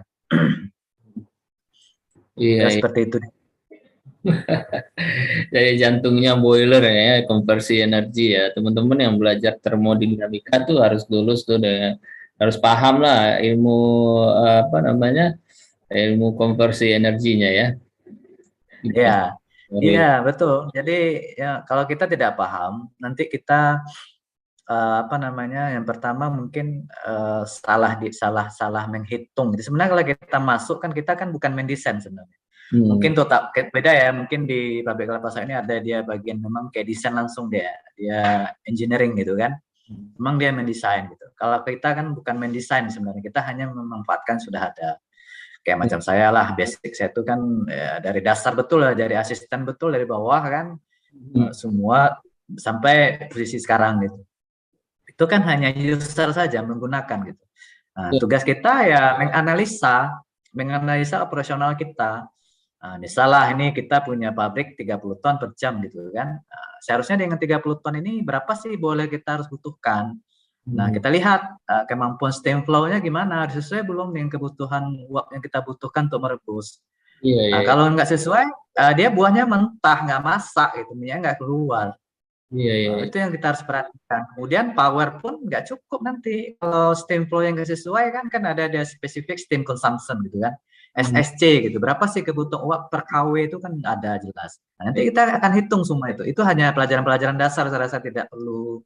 Iya, seperti itu. Jadi jantungnya boiler ya, konversi energi ya. Teman-teman yang belajar termodinamika tuh harus lulus tuh, harus paham lah ilmu apa namanya, ilmu konversi energinya ya. Iya, iya betul. Jadi ya kalau kita tidak paham, nanti kita apa namanya, yang pertama mungkin salah menghitung. Jadi sebenarnya kalau kita masuk kan kita kan bukan mendesain sebenarnya. Mungkin tetap beda ya, mungkin di pabrik kelapa sawit ini ada dia bagian memang kayak desain langsung dia engineering gitu kan. Memang dia mendesain gitu. Kalau kita kan bukan mendesain sebenarnya, kita hanya memanfaatkan sudah ada. Kayak macam saya lah, basic saya itu kan ya, dari dasar betul lah, dari asisten betul dari bawah kan, semua sampai posisi sekarang gitu. Itu kan hanya user saja menggunakan gitu. Nah, tugas kita ya menganalisa operasional kita. Nah, misalnya ini kita punya pabrik 30 ton per jam gitu kan. Nah, seharusnya dengan 30 ton ini berapa sih boleh kita harus butuhkan. Nah, kita lihat kemampuan steam flow-nya gimana, sesuai belum dengan kebutuhan uap yang kita butuhkan untuk merebus. Nah, kalau nggak sesuai, dia buahnya mentah, nggak masak gitu, minyak nggak keluar. Itu yang kita harus perhatikan. Kemudian power pun nggak cukup nanti. Kalau steam flow yang nggak sesuai kan ada spesifik steam consumption gitu kan. SSC gitu. Berapa sih kebutuhan uap per KW itu kan ada jelas. Nah, nanti kita akan hitung semua itu. Itu hanya pelajaran-pelajaran dasar, saya rasa tidak perlu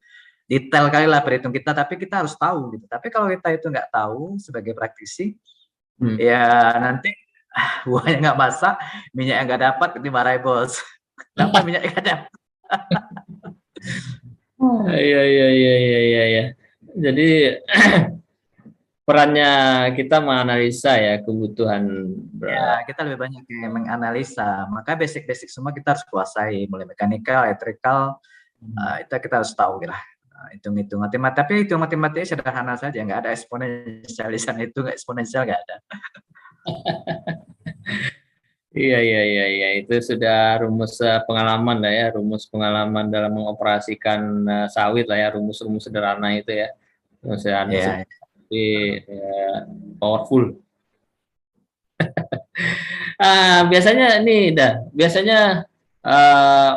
detail kali lah perhitung kita, tapi kita harus tahu gitu. Tapi kalau kita itu nggak tahu sebagai praktisi, ya nanti buahnya nggak masak, minyak yang nggak dapat, dimarahi bos. Kenapa minyak nggak dapat? Iya. Jadi perannya kita menganalisa ya kebutuhan. Ya, kita lebih banyak yang menganalisa. Maka basic-basic semua kita harus kuasai, mulai mekanikal, elektrikal, itu kita harus tahu lah. Hitung-hitung matematika, tapi hitung matematika sederhana saja, nggak ada eksponensialisan itu, nggak eksponensial nggak ada. Iya, itu sudah rumus pengalaman lah ya, rumus pengalaman dalam mengoperasikan sawit lah ya, rumus-rumus sederhana itu ya, rumus sederhana, tapi powerful. Biasanya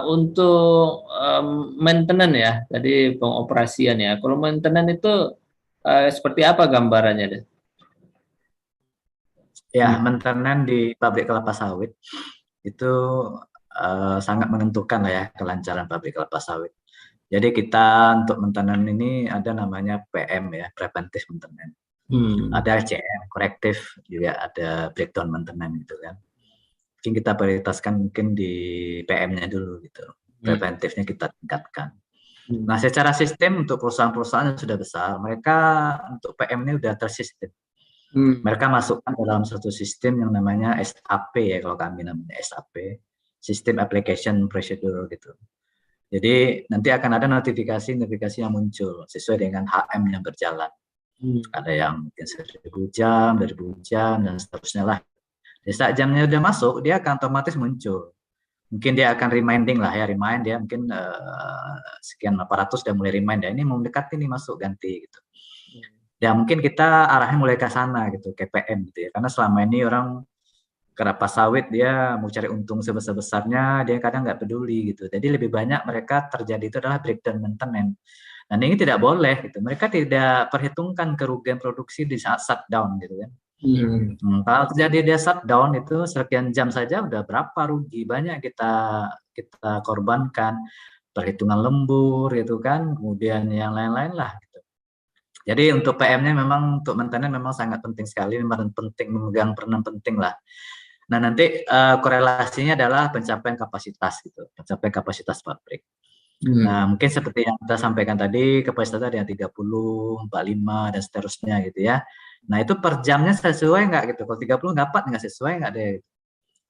untuk maintenance ya, tadi pengoperasian ya. Kalau maintenance itu seperti apa gambarannya deh? Ya, maintenance di pabrik kelapa sawit itu sangat menentukan lah ya kelancaran pabrik kelapa sawit. Jadi kita untuk maintenance ini ada namanya PM ya, preventive maintenance. Ada CM, corrective, juga ada breakdown maintenance gitu kan. Mungkin kita prioritaskan mungkin di PM-nya dulu gitu. Preventifnya kita tingkatkan. Nah, secara sistem untuk perusahaan-perusahaan yang sudah besar, mereka untuk PM ini udah tersistem. Mereka masukkan dalam satu sistem yang namanya SAP ya, kalau kami namanya SAP, System Application Procedure gitu. Jadi nanti akan ada notifikasi yang muncul sesuai dengan HM yang berjalan. Ada yang mungkin 1000 jam, 2000 jam, dan seterusnya lah. Jadi saat jamnya udah masuk, dia akan otomatis muncul. mungkin dia akan reminding lah ya, remind dia mungkin sekian 800 udah mulai remind ya, ini mau mendekati nih masuk ganti gitu. Ya mungkin kita arahnya mulai ke sana gitu, ke PM gitu ya. Karena selama ini orang kelapa sawit dia mau cari untung sebesar-besarnya, dia kadang nggak peduli gitu. Jadi lebih banyak mereka terjadi itu adalah breakdown maintenance. Dan ini tidak boleh gitu. Mereka tidak perhitungkan kerugian produksi di saat shutdown gitu kan. Kalau terjadi dia shutdown itu sekian jam saja udah berapa rugi, banyak kita korbankan, perhitungan lembur gitu kan, kemudian yang lain-lain lah gitu. Jadi untuk PM-nya memang untuk maintenance memang sangat penting sekali, memang penting, memegang peranan penting lah. Nah nanti korelasinya adalah pencapaian kapasitas gitu, pencapaian kapasitas pabrik. Nah mungkin seperti yang kita sampaikan tadi, kapasitas ada yang 30, 45 dan seterusnya gitu ya. Nah itu per jamnya sesuai nggak gitu? Kalau 30 dapat nggak sesuai nggak deh?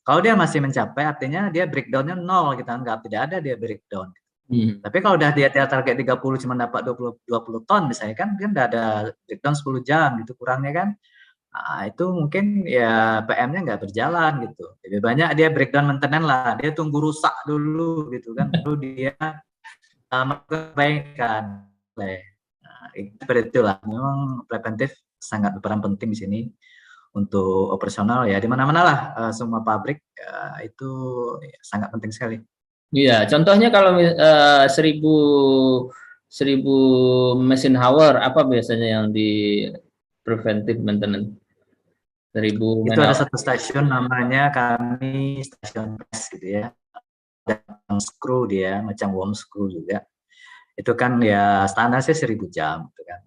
Kalau dia masih mencapai, artinya dia breakdown-nya 0, kita anggap tidak ada dia breakdown. Tapi kalau udah dia target 30 cuma dapat 20 ton misalnya kan udah ada breakdown 10 jam gitu kurangnya kan. Nah, itu mungkin ya PM-nya nggak berjalan gitu. Lebih banyak dia breakdown maintenance lah, dia tunggu rusak dulu gitu kan, baru dia perbaikan. Nah, seperti itulah. Memang preventif sangat berperan penting di sini untuk operasional ya di mana-mana lah semua pabrik itu ya, sangat penting sekali. Iya, contohnya kalau 1000 mesin hour apa biasanya yang di preventive maintenance? 1000 itu ada satu stasiun namanya kami stasiun press gitu ya. Dan screw dia macam worm screw juga. Itu kan ya standar sih 1000 jam gitu kan.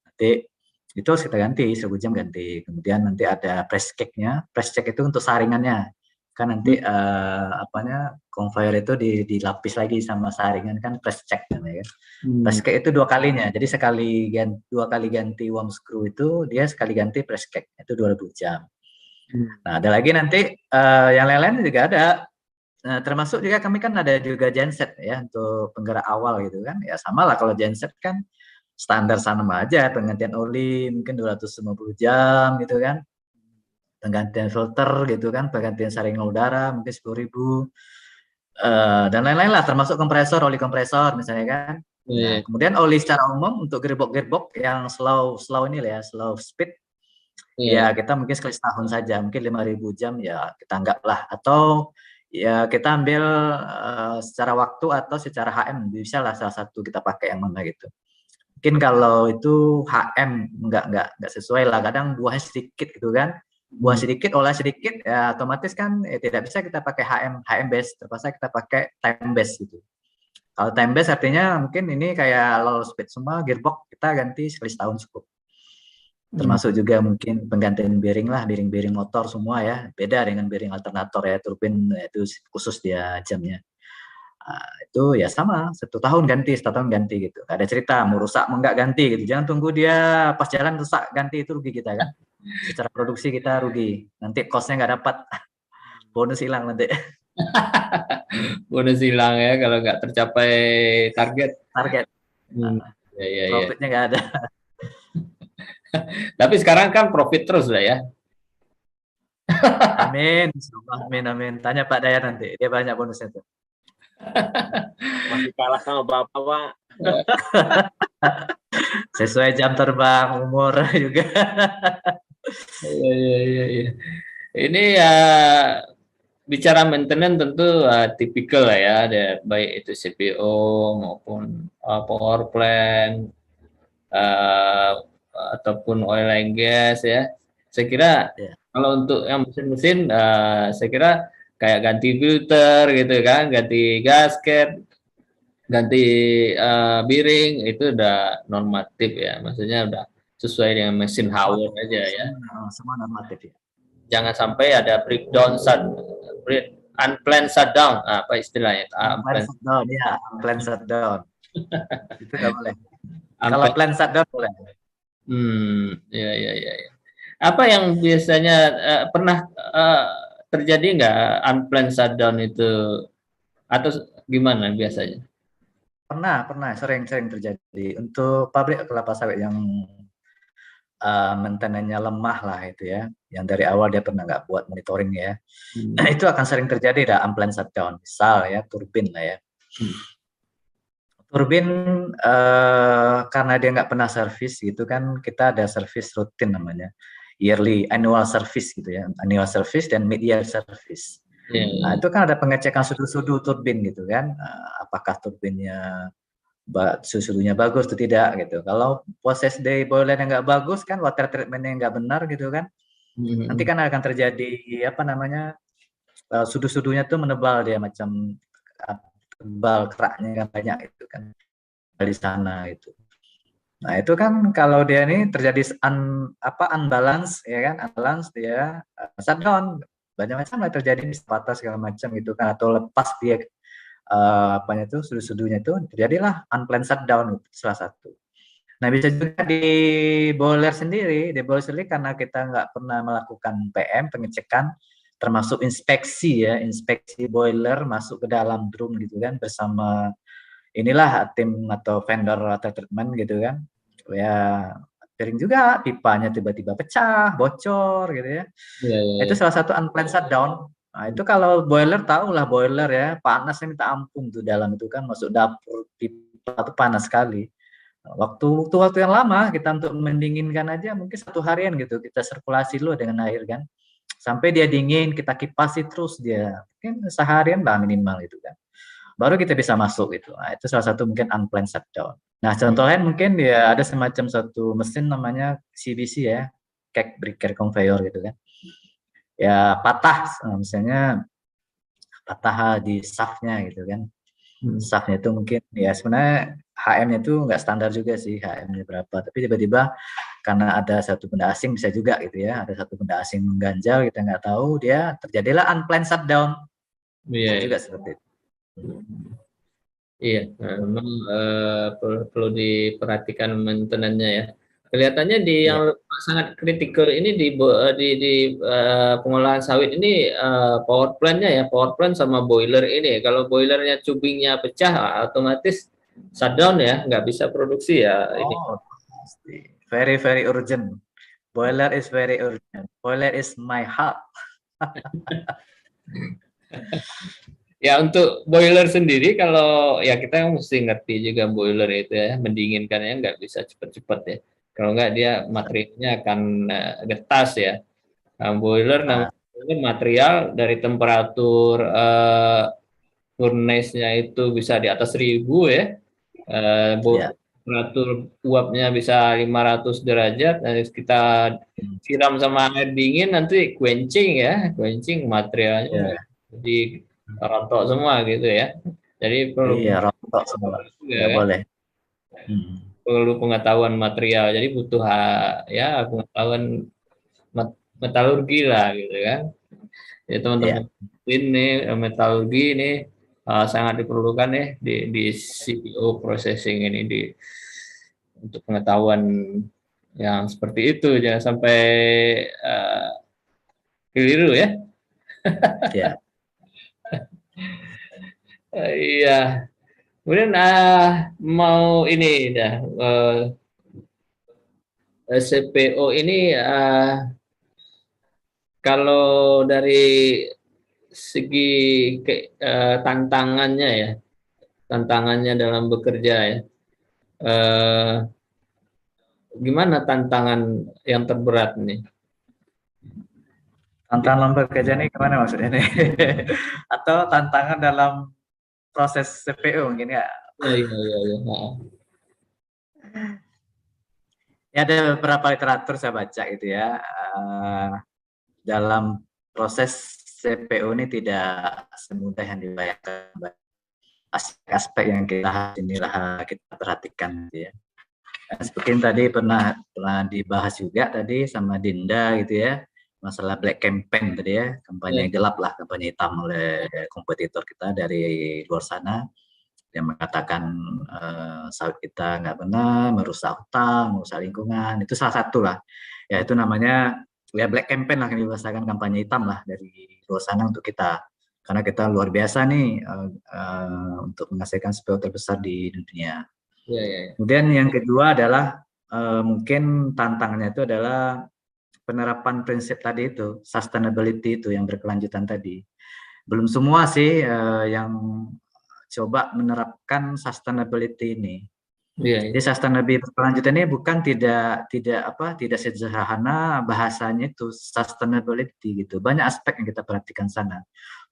Nanti itu harus kita ganti 1000 jam ganti. Kemudian nanti ada press check-nya. Press check itu untuk saringannya. Kan nanti conveyor itu dilapis lagi sama saringan kan press check namanya kan. Press check itu 2 kalinya. Jadi dua kali ganti worm screw itu dia sekali ganti press check itu 2000 jam. Nah, ada lagi nanti yang lain-lain juga ada. Nah, termasuk juga kami kan ada juga genset ya untuk penggerak awal gitu kan. Ya sama lah kalau genset kan standar sama aja, penggantian oli mungkin 250 jam gitu kan. Penggantian filter gitu kan, penggantian saringan udara mungkin 10.000. Dan lain-lain lah termasuk kompresor, oli kompresor misalnya kan. Nah, kemudian oli secara umum untuk gearbox yang slow ini lah ya, slow speed. Ya kita mungkin sekali setahun saja, mungkin 5.000 jam ya kita anggaplah, atau ya kita ambil secara waktu atau secara HM, bisa lah salah satu kita pakai yang mana gitu. Mungkin kalau itu HM nggak sesuai lah, kadang buahnya sedikit gitu kan, buah sedikit, olah sedikit, ya otomatis kan tidak bisa kita pakai HM base, terpaksa kita pakai time base gitu. Kalau time base artinya mungkin ini kayak low speed semua, gearbox kita ganti sekali setahun cukup. Termasuk juga mungkin penggantian bearing lah, bearing motor semua ya, beda dengan bearing alternator ya, turbin itu khusus dia jamnya. Itu ya sama, 1 tahun ganti, 1 tahun ganti gitu. Gak ada cerita mau rusak mau nggak ganti gitu, jangan tunggu dia pas jalan rusak ganti, itu rugi kita kan. Secara produksi kita rugi, nanti costnya nggak dapat, bonus hilang nanti. Bonus hilang ya kalau nggak tercapai target. Profitnya nggak ada. Tapi sekarang kan profit terus lah ya. Amin, amin. Tanya Pak Dayat nanti, dia banyak bonusnya tuh. Masih kalah sama Bapak, Pak. Sesuai jam terbang, umur juga. Iya. Ini ya bicara maintenance tentu tipikal lah ya, ada baik itu CPO maupun power plant ataupun oil and gas ya. Saya kira kalau untuk yang mesin-mesin saya kira kayak ganti filter gitu kan, ganti gasket, ganti bearing itu udah normatif ya, maksudnya udah sesuai dengan mesin hour aja ya. Semua normatif ya. Jangan sampai ada unplanned shutdown, apa istilahnya? Unplanned shutdown. Itu nggak boleh. Kalau plan shutdown boleh. Ya. Apa yang biasanya pernah terjadi nggak unplanned shutdown itu, atau gimana biasanya? Pernah, sering terjadi. Untuk pabrik kelapa sawit yang maintenance-nya lemah lah itu ya, yang dari awal dia pernah nggak buat monitoring ya, itu akan sering terjadi ada unplanned shutdown. Misal ya turbin lah ya, turbin karena dia nggak pernah servis gitu kan, kita ada service rutin namanya, annual service gitu ya, annual service dan mid-year service. Nah, itu kan ada pengecekan suhu turbin gitu kan, apakah turbinnya suhunya bagus atau tidak gitu. Kalau proses dari boilernya nggak bagus kan, water treatmentnya nggak benar gitu kan, nanti kan akan terjadi apa namanya, suhu-suhunya tuh menebal, dia macam tebal, keraknya kan banyak itu kan di sana itu. Nah itu kan kalau dia ini terjadi unbalance ya kan, unbalance dia shutdown, banyak macam lah terjadi, patah segala macam gitu kan, atau lepas dia apanya itu sudu-sudunya itu, terjadilah unplanned shutdown, itu salah satu. Nah bisa juga di boiler sendiri, karena kita nggak pernah melakukan PM, pengecekan, termasuk inspeksi ya, inspeksi boiler masuk ke dalam drum gitu kan, bersama inilah tim atau vendor water treatment gitu kan, ya sering juga pipanya tiba-tiba pecah, bocor gitu ya. Itu salah satu unplanned shutdown. Nah, itu kalau boiler, tahulah boiler ya, panasnya minta ampun tuh dalam itu kan, masuk dapur pipa itu panas sekali. Waktu yang lama kita untuk mendinginkan aja mungkin 1 harian gitu, kita sirkulasi dulu dengan air kan, sampai dia dingin, kita kipasi terus dia, mungkin seharian lah minimal itu kan, baru kita bisa masuk gitu. Nah, itu salah satu mungkin unplanned shutdown. Nah, contohnya mungkin ya ada semacam satu mesin namanya CBC ya, cake breaker conveyor gitu kan. Ya patah, misalnya patah di shaftnya gitu kan. Shaftnya itu mungkin ya sebenarnya HM-nya itu nggak standar juga sih, HM-nya berapa, tapi tiba-tiba karena ada satu benda asing, bisa juga gitu ya, ada satu benda asing mengganjal, kita nggak tahu, dia terjadilah unplanned shutdown. Bisa juga seperti itu. Iya, memang perlu diperhatikan maintenance-nya ya. Kelihatannya yang sangat kritikal ini di pengolahan sawit ini power plant sama boiler ini. Kalau boilernya cubingnya pecah, otomatis shutdown ya, nggak bisa produksi ya. Ini. Very very urgent. Boiler is very urgent. Boiler is my heart. Ya untuk boiler sendiri, kalau ya kita mesti ngerti juga boiler itu ya, mendinginkannya nggak bisa cepat-cepat ya. Kalau nggak dia materialnya akan getas ya. Nah, boiler namanya material dari temperatur furnace-nya itu bisa di atas 1000 ya. Temperatur uapnya bisa 500 derajat. Nah, kita siram sama air dingin, nanti quenching materialnya di rontok semua gitu ya. Jadi perlu rontok semua. Nggak boleh. Perlu pengetahuan material. Jadi butuh ya pengetahuan metalurgi lah gitu kan. Ya teman-teman ini metalurgi ini sangat diperlukan ya di CPO processing ini untuk pengetahuan yang seperti itu, jangan sampai keliru ya. Iya. Iya. Kemudian mau ini dah CPO ini kalau dari segi tantangannya dalam bekerja ya, gimana tantangan yang terberat nih? Tantangan bekerja ini gimana maksudnya nih? Atau tantangan dalam proses CPO mungkin ya? Iya. Ya ada beberapa literatur saya baca gitu ya. Dalam proses CPO ini tidak semudah yang dibayangkan. Aspek-aspek yang kita perhatikan gitu ya. Seperti yang tadi pernah dibahas juga tadi sama Dinda gitu ya, masalah black campaign tadi ya, kampanye gelap lah, kampanye hitam oleh kompetitor kita dari luar sana yang mengatakan sawit kita nggak benar, merusak hutan, merusak lingkungan, itu salah satu lah. Ya itu namanya ya black campaign lah, yang dibahasakan kampanye hitam lah dari luar sana untuk kita. Karena kita luar biasa nih untuk menghasilkan CPO terbesar di dunia. Kemudian yang kedua adalah mungkin tantangannya itu adalah penerapan prinsip tadi itu, sustainability itu yang berkelanjutan tadi. Belum semua sih yang coba menerapkan sustainability ini. Iya. Jadi sustainability berkelanjutan ini bukan tidak sederhana bahasanya itu sustainability gitu. Banyak aspek yang kita perhatikan sana.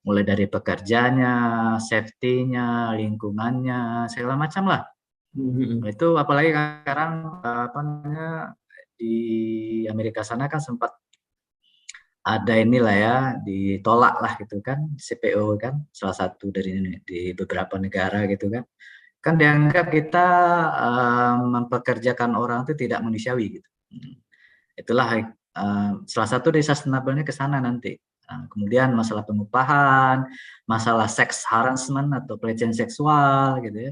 Mulai dari pekerjaannya, safety-nya, lingkungannya, segala macam lah. Nah, itu apalagi sekarang apa namanya di Amerika sana kan sempat ada inilah ya, ditolak lah gitu kan, CPO kan, salah satu dari di beberapa negara gitu kan. Kan dianggap kita mempekerjakan orang itu tidak manusiawi gitu. Itulah salah satu dari sustainable-nya ke sana nanti. Nah, kemudian masalah pengupahan, masalah sex harassment atau pelecehan seksual gitu ya.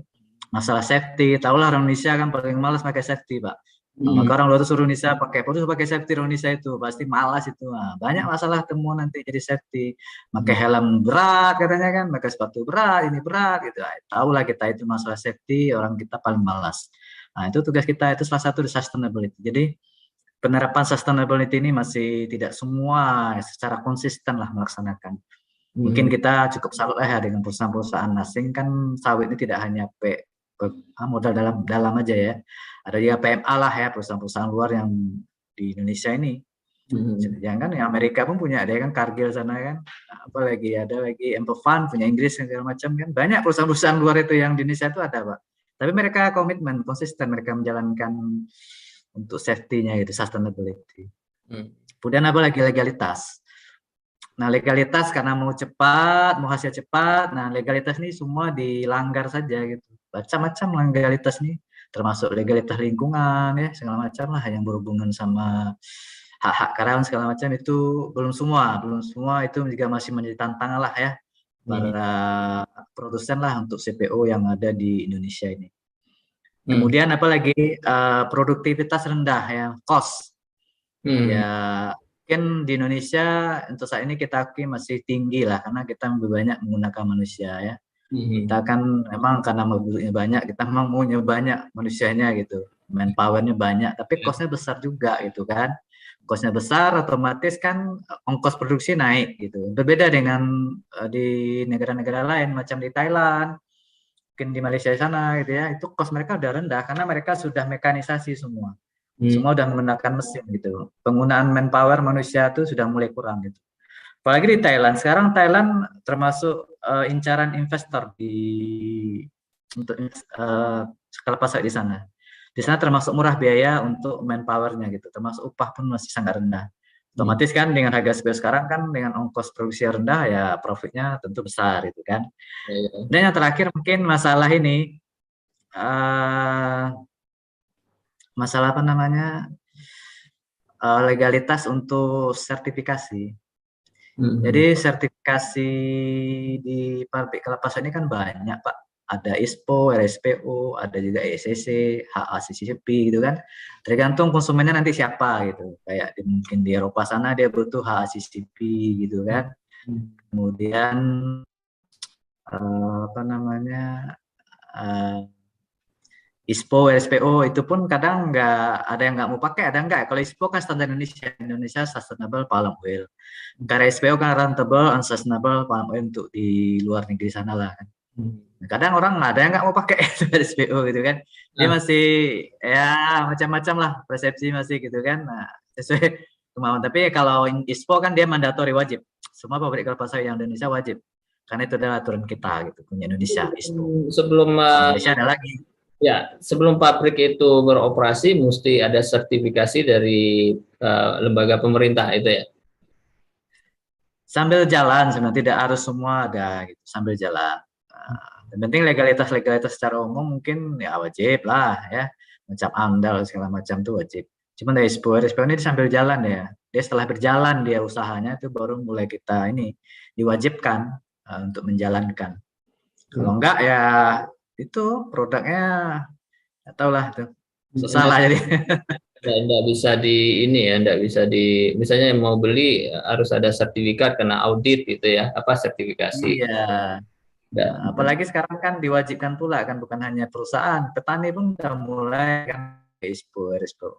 Masalah safety, tahulah orang Indonesia kan paling malas pakai safety, Pak. Maka orang luar suruh Indonesia pakai safety, orang Indonesia itu pasti malas itu. Nah, banyak masalah temuan nanti jadi safety. Pakai helm berat katanya kan, pakai sepatu berat, ini berat gitu. Nah, tahulah kita itu masalah safety, orang kita paling malas. Nah, itu tugas kita, itu salah satu di sustainability. Jadi penerapan sustainability ini masih tidak semua secara konsisten lah melaksanakan. Mungkin kita cukup salut ya dengan perusahaan-perusahaan asing kan sawit ini tidak hanya modal dalam aja ya. Ada juga PMA lah ya, perusahaan-perusahaan luar yang di Indonesia ini. Jangan kan yang Amerika pun punya, ada kan Cargill sana kan. Apalagi ada lagi Amplifan punya Inggris segala macam kan. Banyak perusahaan-perusahaan luar itu yang di Indonesia itu ada, Pak. Tapi mereka komitmen, konsisten mereka menjalankan untuk safety-nya gitu, sustainability. Kemudian apa lagi legalitas. Nah, legalitas karena mau cepat, mau hasil cepat, nah legalitas ini semua dilanggar saja gitu. Macam-macam legalitas nih, termasuk legalitas lingkungan ya, segala macam lah yang berhubungan sama hak-hak karyawan segala macam itu belum semua itu juga masih menjadi tantangan lah ya para produsen lah untuk CPO yang ada di Indonesia ini. Kemudian apalagi produktivitas rendah ya, cost. Ya mungkin di Indonesia untuk saat ini kita akui masih tinggi lah karena kita lebih banyak menggunakan manusia ya. Kita kan memang karena penduduknya banyak, kita memang maunya banyak manusianya gitu, manpowernya banyak, tapi costnya besar juga gitu kan. Costnya besar, otomatis kan ongkos produksi naik gitu. Berbeda dengan di negara-negara lain macam di Thailand, mungkin di Malaysia sana gitu ya, itu cost mereka udah rendah karena mereka sudah mekanisasi semua. Semua udah menggunakan mesin gitu. Penggunaan manpower manusia itu sudah mulai kurang gitu. Apalagi di Thailand. Sekarang Thailand termasuk incaran investor untuk kelapa sawit di sana. Di sana termasuk murah biaya untuk manpowernya gitu. Termasuk upah pun masih sangat rendah. Otomatis kan dengan harga seperti sekarang kan dengan ongkos produksi rendah ya profitnya tentu besar itu kan. Dan yang terakhir mungkin masalah ini masalah apa namanya legalitas untuk sertifikasi. Jadi sertifikasi di pabrik kelapa sawit ini kan banyak Pak. Ada ISPO, RSPO, ada juga ECC, HACCP gitu kan. Tergantung konsumennya nanti siapa gitu. Kayak mungkin di Eropa sana dia butuh HACCP gitu kan. Kemudian apa namanya ISPO, RSPO itu pun kadang nggak ada yang nggak mau pakai, ada nggak. Kalau ISPO kan standar Indonesia Sustainable Palm Oil. Karena RSPO kan Rentable Unsustainable Palm Oil untuk di luar negeri sana lah kan. Kadang orang nggak ada yang nggak mau pakai RSPO gitu kan. Dia masih ya macam-macam lah persepsi masih gitu kan. Nah, sesuai kemauan. Tapi kalau ISPO kan dia mandatori wajib. Semua pabrik kelapa sawit yang Indonesia wajib. Karena itu adalah aturan kita gitu punya Indonesia ISPO. Sebelum Indonesia ada lagi. Ya, sebelum pabrik itu beroperasi mesti ada sertifikasi dari lembaga pemerintah itu ya. Sambil jalan sebenarnya tidak harus semua ada gitu, sambil jalan. Yang penting legalitas secara umum mungkin ya wajib lah ya, macam AMDAL segala macam tuh wajib. Cuma dari SPO ini sambil jalan ya. Dia setelah berjalan dia usahanya itu baru mulai kita ini diwajibkan untuk menjalankan. Kalau enggak ya itu produknya nggak tahu lah tuh susah lah jadi. Nggak bisa di ini ya, nggak bisa di misalnya mau beli harus ada sertifikat kena audit gitu ya, apa sertifikasi. Iya. Apalagi sekarang kan diwajibkan pula kan bukan hanya perusahaan, petani pun udah mulai kan ISPO.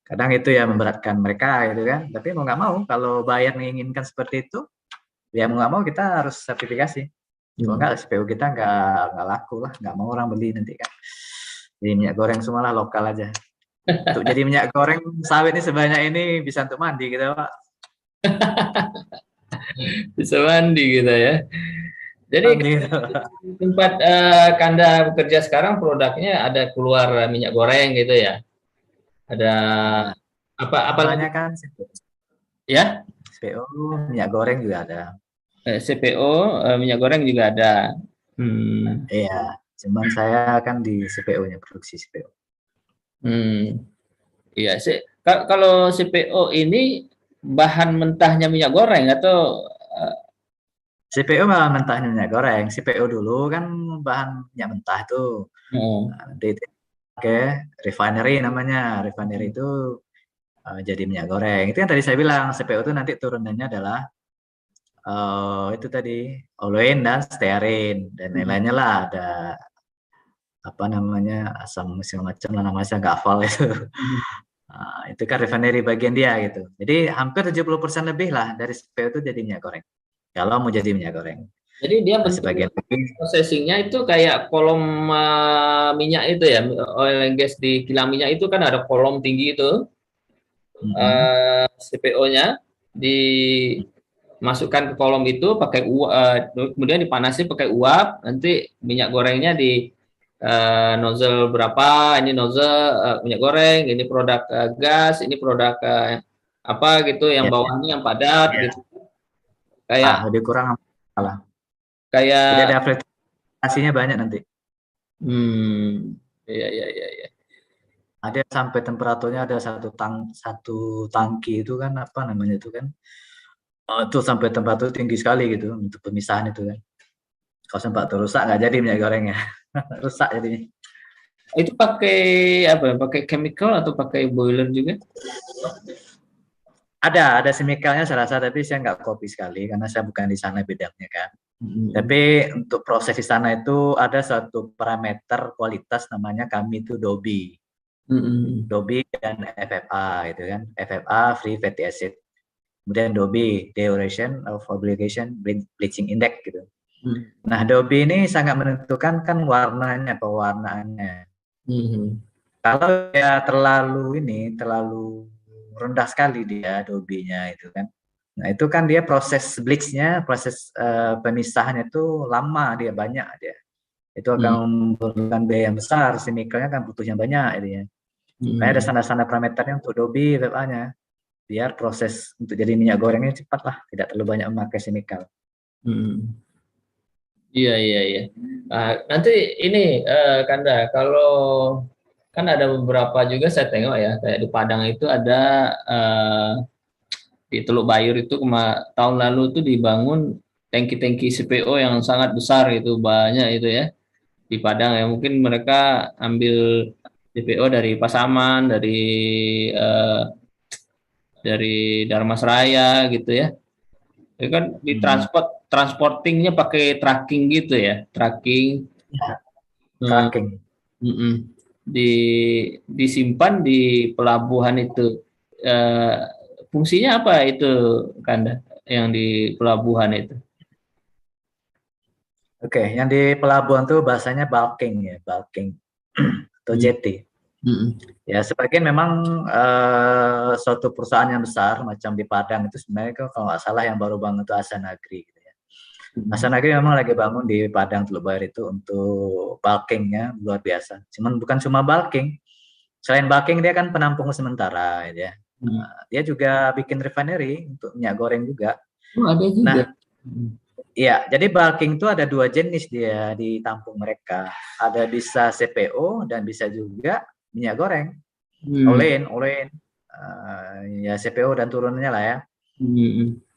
Kadang itu ya memberatkan mereka gitu kan. Tapi mau nggak mau kalau buyer menginginkan seperti itu, ya mau nggak mau kita harus sertifikasi. Kalau nggak SPO kita nggak laku lah, nggak mau orang beli nanti kan. Jadi minyak goreng semua lah lokal aja. Untuk jadi minyak goreng sawit ini sebanyak ini bisa untuk mandi gitu Pak. Bisa mandi gitu ya. Jadi Gitu. tempat Kanda bekerja sekarang produknya ada keluar minyak goreng gitu ya. Ada apa Banyak kan ya? SPO, minyak goreng juga ada. CPO minyak goreng juga ada. Iya, cuman saya kan di CPO-nya, produksi CPO. Iya sih. Kalau CPO ini bahan mentahnya minyak goreng atau CPO malah mentahnya minyak goreng. CPO dulu kan bahan minyak mentah itu. Nanti pakai refinery namanya. Refinery itu jadi minyak goreng. Itu yang tadi saya bilang, CPO itu nanti turunannya adalah itu tadi oluin dan stearin dan lain-lainnya lah, ada apa namanya asam segala macam lah, namanya saya nggak hafal itu. Itu kan refinery bagian dia gitu. Jadi hampir 70% lebih lah dari CPO itu jadi minyak goreng. Kalau mau jadi minyak goreng. Jadi dia bentuk sebagian processingnya itu kayak kolom minyak itu ya, oil and gas di kilang minyak itu kan ada kolom tinggi itu. CPO-nya dimasukkan ke kolom itu pakai kemudian dipanasi pakai uap, nanti minyak gorengnya di nozzle berapa, ini nozzle minyak goreng, ini produk gas, ini produk apa gitu, yang bawahnya yang padat gitu. Kayak lebih kurang salah. Kayak jadi ada filtrasinya banyak nanti. Iya. Ada sampai temperaturnya ada satu tangki itu kan apa namanya itu kan. Itu sampai temperatur tinggi sekali gitu untuk pemisahan itu kan. Kalau sempat rusak nggak jadi minyak gorengnya. Rusak jadinya. Itu pakai apa? Pakai chemical atau pakai boiler juga? Ada chemicalnya saya rasa, tapi saya nggak copy sekali karena saya bukan di sana bidangnya kan. Tapi untuk proses di sana itu ada satu parameter kualitas namanya kami itu DOBI. DOBI dan FFA gitu kan. FFA free fatty acid. Kemudian DOBI, Duration of Obligation Bleaching Index gitu. Nah, DOBI ini sangat menentukan kan warnanya, pewarnaannya. Kalau ya terlalu rendah sekali dia DOBI-nya itu kan. Nah, itu kan dia proses bleach-nya, proses pemisahannya itu lama, dia banyak dia. Itu akan membutuhkan biaya yang besar, chemicalnya kan butuhnya banyak ini ya. Kayak ada standar-standar parameternya untuk DOBI, FFA-nya. Biar proses untuk jadi minyak gorengnya cepat lah, tidak terlalu banyak memakai chemical. Iya. Nanti ini Kanda, kalau kan ada beberapa juga saya tengok ya, kayak di Padang itu ada di Teluk Bayur itu tahun lalu itu dibangun tangki-tangki CPO yang sangat besar itu, banyak itu ya di Padang ya. Mungkin mereka ambil CPO dari Pasaman, dari Dharmasraya gitu ya. Itu kan di transportingnya pakai tracking gitu ya, tracking. Disimpan di pelabuhan itu. Fungsinya apa itu, Kanda, yang di pelabuhan itu? Oke, yang di pelabuhan tuh bahasanya bulking ya, bulking atau jetty. Ya, sebagian memang suatu perusahaan yang besar macam di Padang itu sebenarnya kalau nggak salah yang baru bangun itu Asanagri gitu ya. Asanagri memang lagi bangun di Padang Teluk Bayur itu untuk bulkingnya luar biasa. Cuman bukan cuma bulking, selain bulking dia kan penampung sementara gitu ya. Dia juga bikin refinery untuk minyak goreng juga. Ada juga. Nah, iya, jadi bulking itu ada dua jenis dia di tampung mereka. Ada bisa CPO dan bisa juga minyak goreng. Olein. Ya CPO dan turunannya lah ya.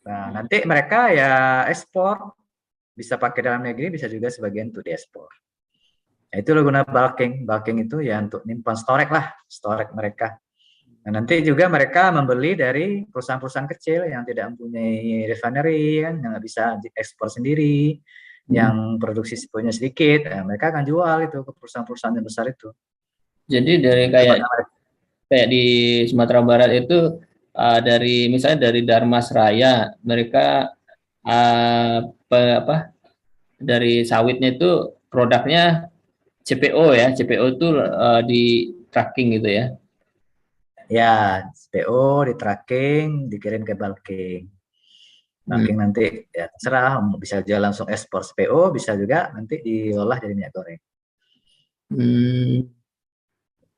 Nah, nanti mereka ya ekspor. Bisa pakai dalam negeri, bisa juga sebagian untuk diekspor. Nah, itu guna bulking. Bulking itu ya untuk nyimpan storage mereka. Nah, nanti juga mereka membeli dari perusahaan-perusahaan kecil yang tidak mempunyai refinery, kan, yang nggak bisa ekspor sendiri, yang produksi CPO-nya sedikit, mereka akan jual itu ke perusahaan-perusahaan yang besar itu. Jadi dari kayak kayak di Sumatera Barat itu dari misalnya dari Darmasraya mereka apa dari sawitnya itu produknya CPO ya, CPO itu di tracking gitu ya. Ya, CPO di tracking, dikirim ke bulking. Bulking nanti ya terserah, bisa juga langsung ekspor CPO, bisa juga nanti diolah jadi minyak goreng.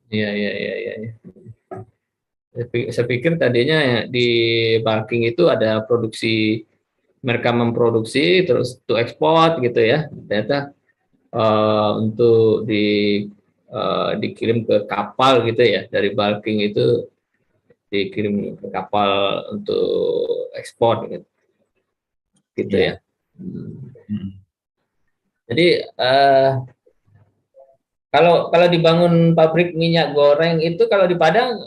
Iya, iya, iya, iya. Saya pikir tadinya di bulking itu ada produksi, mereka memproduksi terus to ekspor gitu ya. Ternyata untuk dikirim ke kapal gitu ya, dari bulking itu dikirim ke kapal untuk ekspor gitu, gitu ya. Jadi kalau dibangun pabrik minyak goreng itu kalau di Padang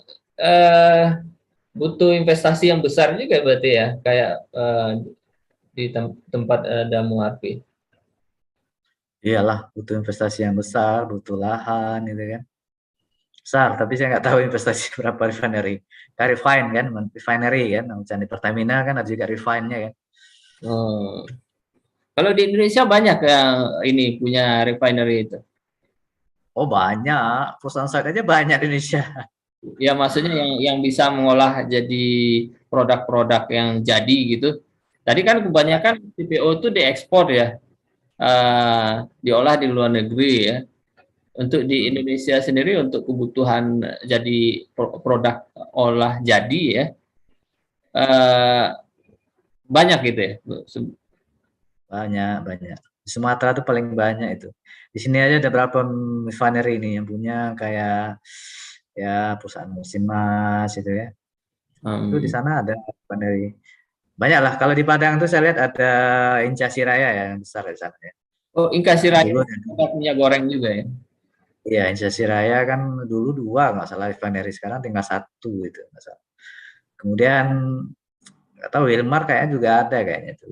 butuh investasi yang besar juga berarti ya, kayak di tempat Damu Harvey. Iyalah, butuh investasi yang besar, butuh lahan gitu kan. Besar, tapi saya nggak tahu investasi berapa refinery. Kayak refine kan, refinery kan, macam di Pertamina kan ada juga refine-nya kan. Kalau di Indonesia banyak yang ini punya refinery itu. Oh banyak, perusahaan sawit aja banyak di Indonesia. Ya maksudnya yang bisa mengolah jadi produk-produk yang jadi gitu. Tadi kan kebanyakan CPO itu diekspor ya, diolah di luar negeri ya. Untuk di Indonesia sendiri untuk kebutuhan jadi produk olah jadi ya, banyak gitu ya. Banyak. Di Sumatera tuh paling banyak itu. Di sini aja ada berapa refinery ini yang punya kayak ya perusahaan Musimas itu ya. Itu di sana ada refinery. Banyak lah. Kalau di Padang tuh saya lihat ada Inca Siraya ya yang besar di sana ya. Oh, Inka Siraya Dulu minyak goreng juga ya. iya, Inca Siraya kan dulu 2 nggak salah refinery, sekarang tinggal 1 itu nggak salah. Kemudian nggak tahu Wilmar kayaknya juga ada kayaknya itu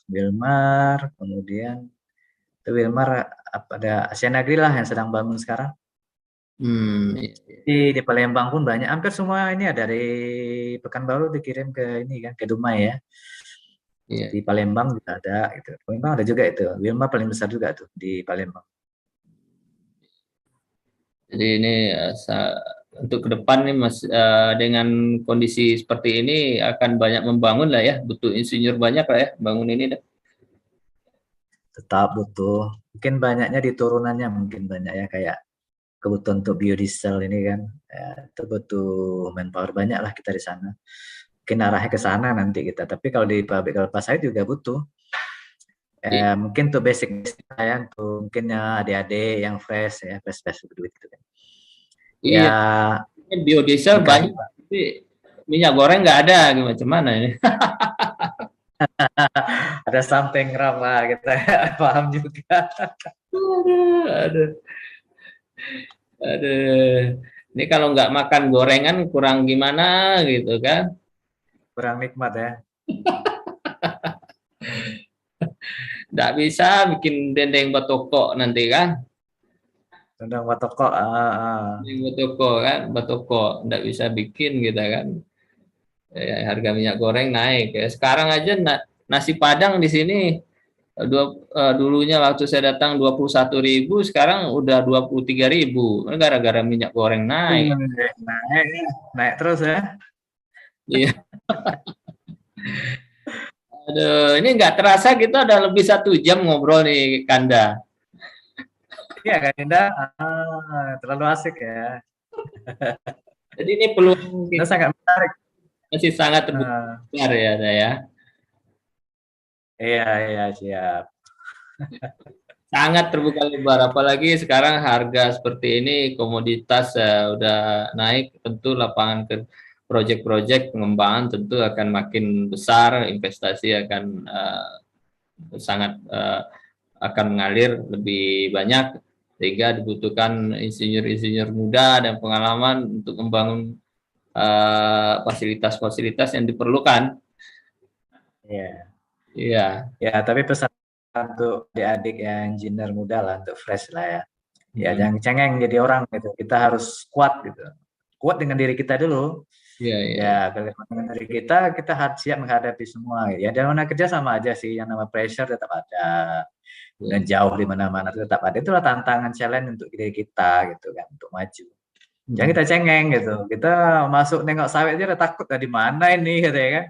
Wilmar kemudian itu Wilmar ada Asiana Agri lah yang sedang bangun sekarang. Di Palembang pun banyak, hampir semua ini ada dari Pekanbaru dikirim ke ini kan ke Dumai ya. Iya. Di Palembang juga ada gitu. Palembang ada juga itu. Wilmar paling besar juga tuh di Palembang. Jadi ini untuk ke depan nih Mas, dengan kondisi seperti ini akan banyak membangun lah ya, butuh insinyur banyak lah ya bangun ini dah. Tetap butuh, mungkin banyaknya di turunannya mungkin banyak ya kayak kebutuhan untuk biodiesel ini kan, ya, itu butuh manpower banyak lah kita di sana. Mungkin arahnya ke sana nanti kita. Tapi kalau di pabrik kelapa sawit juga butuh. Mungkin untuk basic ya, untuk mungkin ya adik-adik yang fresh ya, fresh duit gitu kan. Iya, Ya biodiesel dikasih banyak, tapi minyak goreng nggak ada, gimana ini? ada something wrong lah kita paham juga. Aduh, aduh. Ini kalau nggak makan gorengan kurang gimana gitu kan? Kurang nikmat ya. Nggak bisa bikin dendeng batoko nanti kan? Tendang watoko. Dendeng batoko kan, batoko nggak bisa bikin gitu kan? Ya, harga minyak goreng naik. Ya, sekarang aja nasi Padang di sini dulunya waktu saya datang 21.000, sekarang udah 23.000. Gara-gara minyak goreng naik. Naik terus ya. Iya. Aduh, ini nggak terasa kita udah lebih 1 jam ngobrol nih, Kanda. Iya kan Indah, terlalu asik ya. Jadi ini peluang Itu sangat menarik. masih sangat terbuka ya, saya. Iya siap. Sangat terbuka lebar, apalagi sekarang harga seperti ini, komoditas udah naik, tentu lapangan ke proyek-proyek pengembangan tentu akan makin besar, investasi akan sangat akan mengalir lebih banyak, sehingga dibutuhkan insinyur-insinyur muda dan pengalaman untuk membangun fasilitas-fasilitas yang diperlukan. Iya. Iya. Ya, tapi pesan untuk adik-adik yang engineer muda lah, untuk fresh lah ya. Ya, jangan cengeng jadi orang gitu. Kita harus kuat gitu. kuat dengan diri kita dulu. Iya, iya. Ya, kalau dengan diri kita harus siap menghadapi semua. Ya, dalam kerja sama aja sih, yang nama pressure tetap ada. Dan jauh di mana-mana tetap ada. Itulah tantangan challenge untuk diri kita gitu kan, untuk maju. Jangan kita cengeng gitu. Kita masuk nengok sawit aja udah takut, di mana ini gitu ya kan.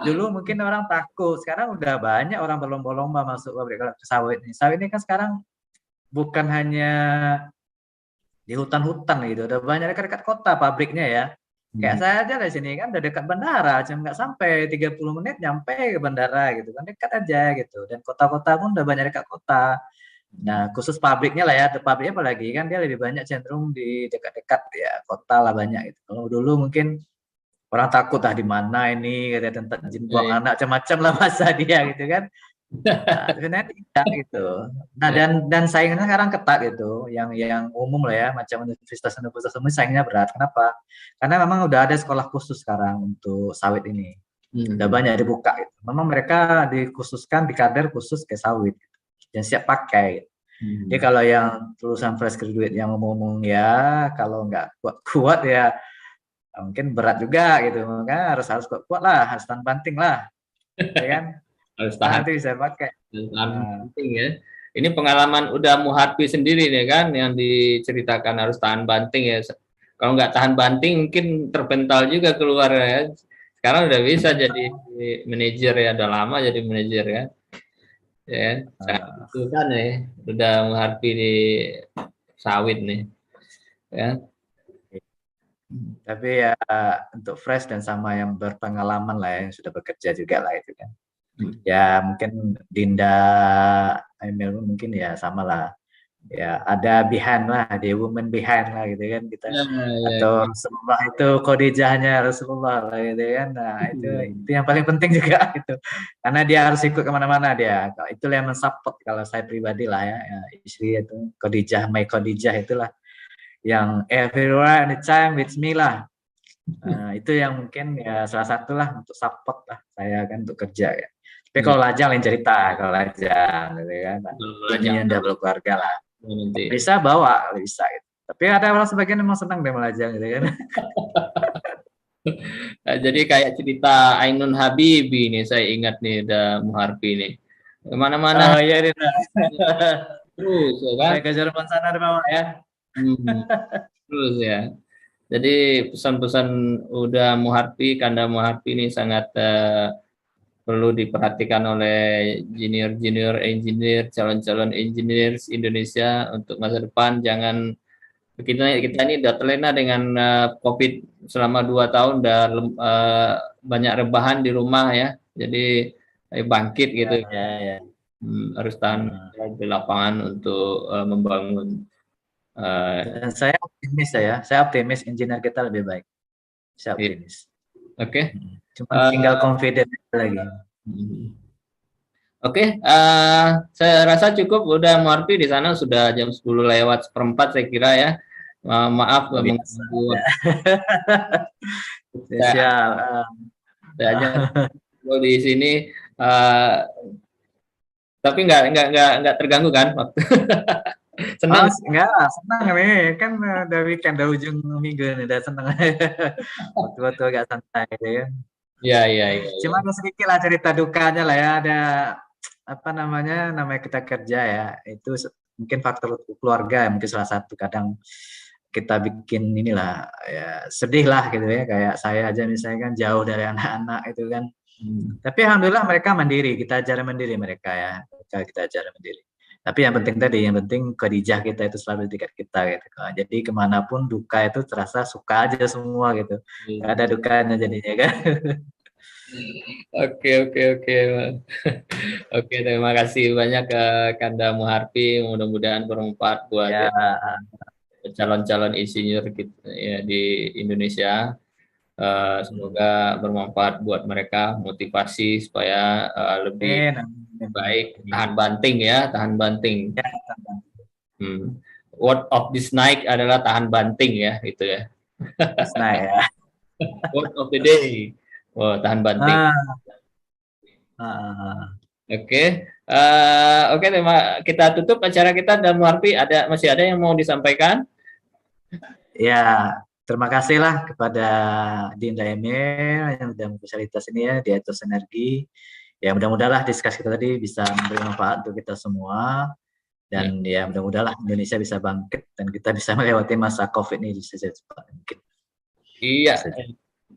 Dulu mungkin orang takut, sekarang udah banyak orang berlomba-lomba masuk pabrik sawit nih. Sawit ini kan sekarang bukan hanya di hutan-hutan gitu, udah banyak dekat-dekat kota pabriknya ya. Kayak saya aja di sini kan udah dekat bandara, cuma nggak sampai 30 menit nyampe ke bandara gitu kan, dekat aja gitu. Dan kota-kota pun udah banyak dekat kota. Nah, khusus pabriknya lah ya, pabriknya apalagi kan dia lebih banyak cenderung di dekat-dekat ya kota lah banyak gitu. Kalau dulu mungkin orang takut di mana ini, katanya tentang jin buang anak, macam-macam lah bahasa dia gitu kan. Nah, sebenarnya tidak gitu. Nah, dan saingannya sekarang ketat gitu, yang umum lah ya, macam universitas umum saingnya berat. Kenapa? Karena memang udah ada sekolah khusus sekarang untuk sawit ini. Udah banyak dibuka gitu. Memang mereka dikhususkan di kader khusus ke sawit gitu, dan siap pakai. Jadi kalau yang lulusan fresh graduate yang umum ya, kalau nggak kuat-kuat ya mungkin berat juga gitu. Maka harus kuat-kuat lah, harus tahan banting lah, ya kan? Harus tahan. Nanti bisa pakai. Penting ya. Ini pengalaman udah Muharpi sendiri nih kan, yang diceritakan harus tahan banting ya. Kalau nggak tahan banting mungkin terpental juga keluar ya. Sekarang udah bisa jadi manajer ya, udah lama jadi manajer ya. Ya, sangat itu kan ya, udah Muharpi di sawit nih. Ya. Tapi ya untuk fresh dan sama yang berpengalaman lah ya, yang sudah bekerja juga lah itu kan. Ya mungkin Dinda Emil mungkin ya sama lah. Ya ada behind lah, the woman behind lah gitu kan kita. Atau Rasulullah itu Khadijahnya Rasulullah lah gitu kan. Nah itu yang paling penting juga gitu. Karena dia harus ikut kemana-mana dia. Itulah yang mensupport kalau saya pribadi lah ya, istri itu Khadijah, my Khadijah itulah yang everywhere anytime with me lah. Nah, itu yang mungkin ya salah satu lah untuk support lah saya kan untuk kerja ya. Tapi kalau lajang lain cerita, kalau lajang gitu kan. Ini yang udah berkeluarga lah. Bisa bawa, bisa gitu. Tapi ada orang sebagian memang senang deh melajang gitu kan. Jadi kayak cerita Ainun Habibi nih, saya ingat nih, udah Muharpi nih. Kemana-mana. Oh iya nih. Terus ya kan. Sampai ke Jerman sana ada bawa ya. Terus ya. Jadi pesan-pesan udah Muharpi, Kanda Muharpi ini sangat perlu diperhatikan oleh junior engineer, calon-calon engineers Indonesia untuk masa depan. Jangan kita ini udah terlena dengan COVID selama 2 tahun, udah banyak rebahan di rumah ya. Jadi bangkit gitu. Ya. Harus tahan di lapangan untuk membangun. Dan saya optimis engineer kita lebih baik. Saya optimis. Oke. Cuma tinggal confident lagi. Oke, saya rasa cukup. Udah Muharpi di sana sudah jam 10:04 saya kira ya. Maaf mengganggu. Siap. Saya aja di sini. Tapi nggak terganggu kan waktu. Senang nih, kan udah weekend, udah ujung minggu nih, udah senang. Waktu-waktu agak santai gitu ya. Iya. Cuma ada sedikit lah cerita dukanya lah ya, ada namanya kita kerja ya, itu mungkin faktor keluarga, mungkin salah satu. Kadang kita bikin inilah ya sedih lah gitu ya, kayak saya aja misalnya kan jauh dari anak-anak itu kan. Tapi alhamdulillah mereka mandiri, kita ajar mandiri mereka ya, kita ajar mandiri. Tapi yang penting Khadijah kita itu selalu dekat kita gitu. Jadi kemanapun duka itu terasa suka aja semua gitu. Gak ada dukanya jadinya kan. Oke. Oke, terima kasih banyak ke Kanda Muharpi. Mudah-mudahan bermanfaat buat calon-calon insinyur kita ya, di Indonesia. Semoga bermanfaat buat mereka, motivasi supaya lebih baik. Tahan banting. Word of this night adalah tahan banting ya, gitu ya. This night ya. Word of the day. Tahan banting. Oke, kita tutup acara kita. Dan Muharpi, masih ada yang mau disampaikan? Ya, terima kasihlah kepada Dinda Emil yang sudah memfasilitasi ini ya di Ethos Energi. Ya mudah-mudahan diskusi kita tadi bisa memberi manfaat untuk kita semua. Dan ya mudah-mudahan Indonesia bisa bangkit dan kita bisa melewati masa COVID ini secepat mungkin. Iya,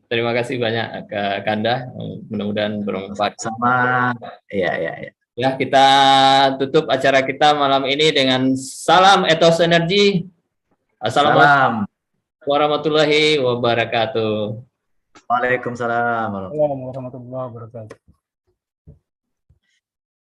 terima kasih banyak Kak Kanda. Mudah-mudahan bermanfaat. Sama, iya. Ya, kita tutup acara kita malam ini dengan salam Ethos Energi. Assalamualaikum warahmatullahi wabarakatuh. Waalaikumsalam warahmatullahi wabarakatuh.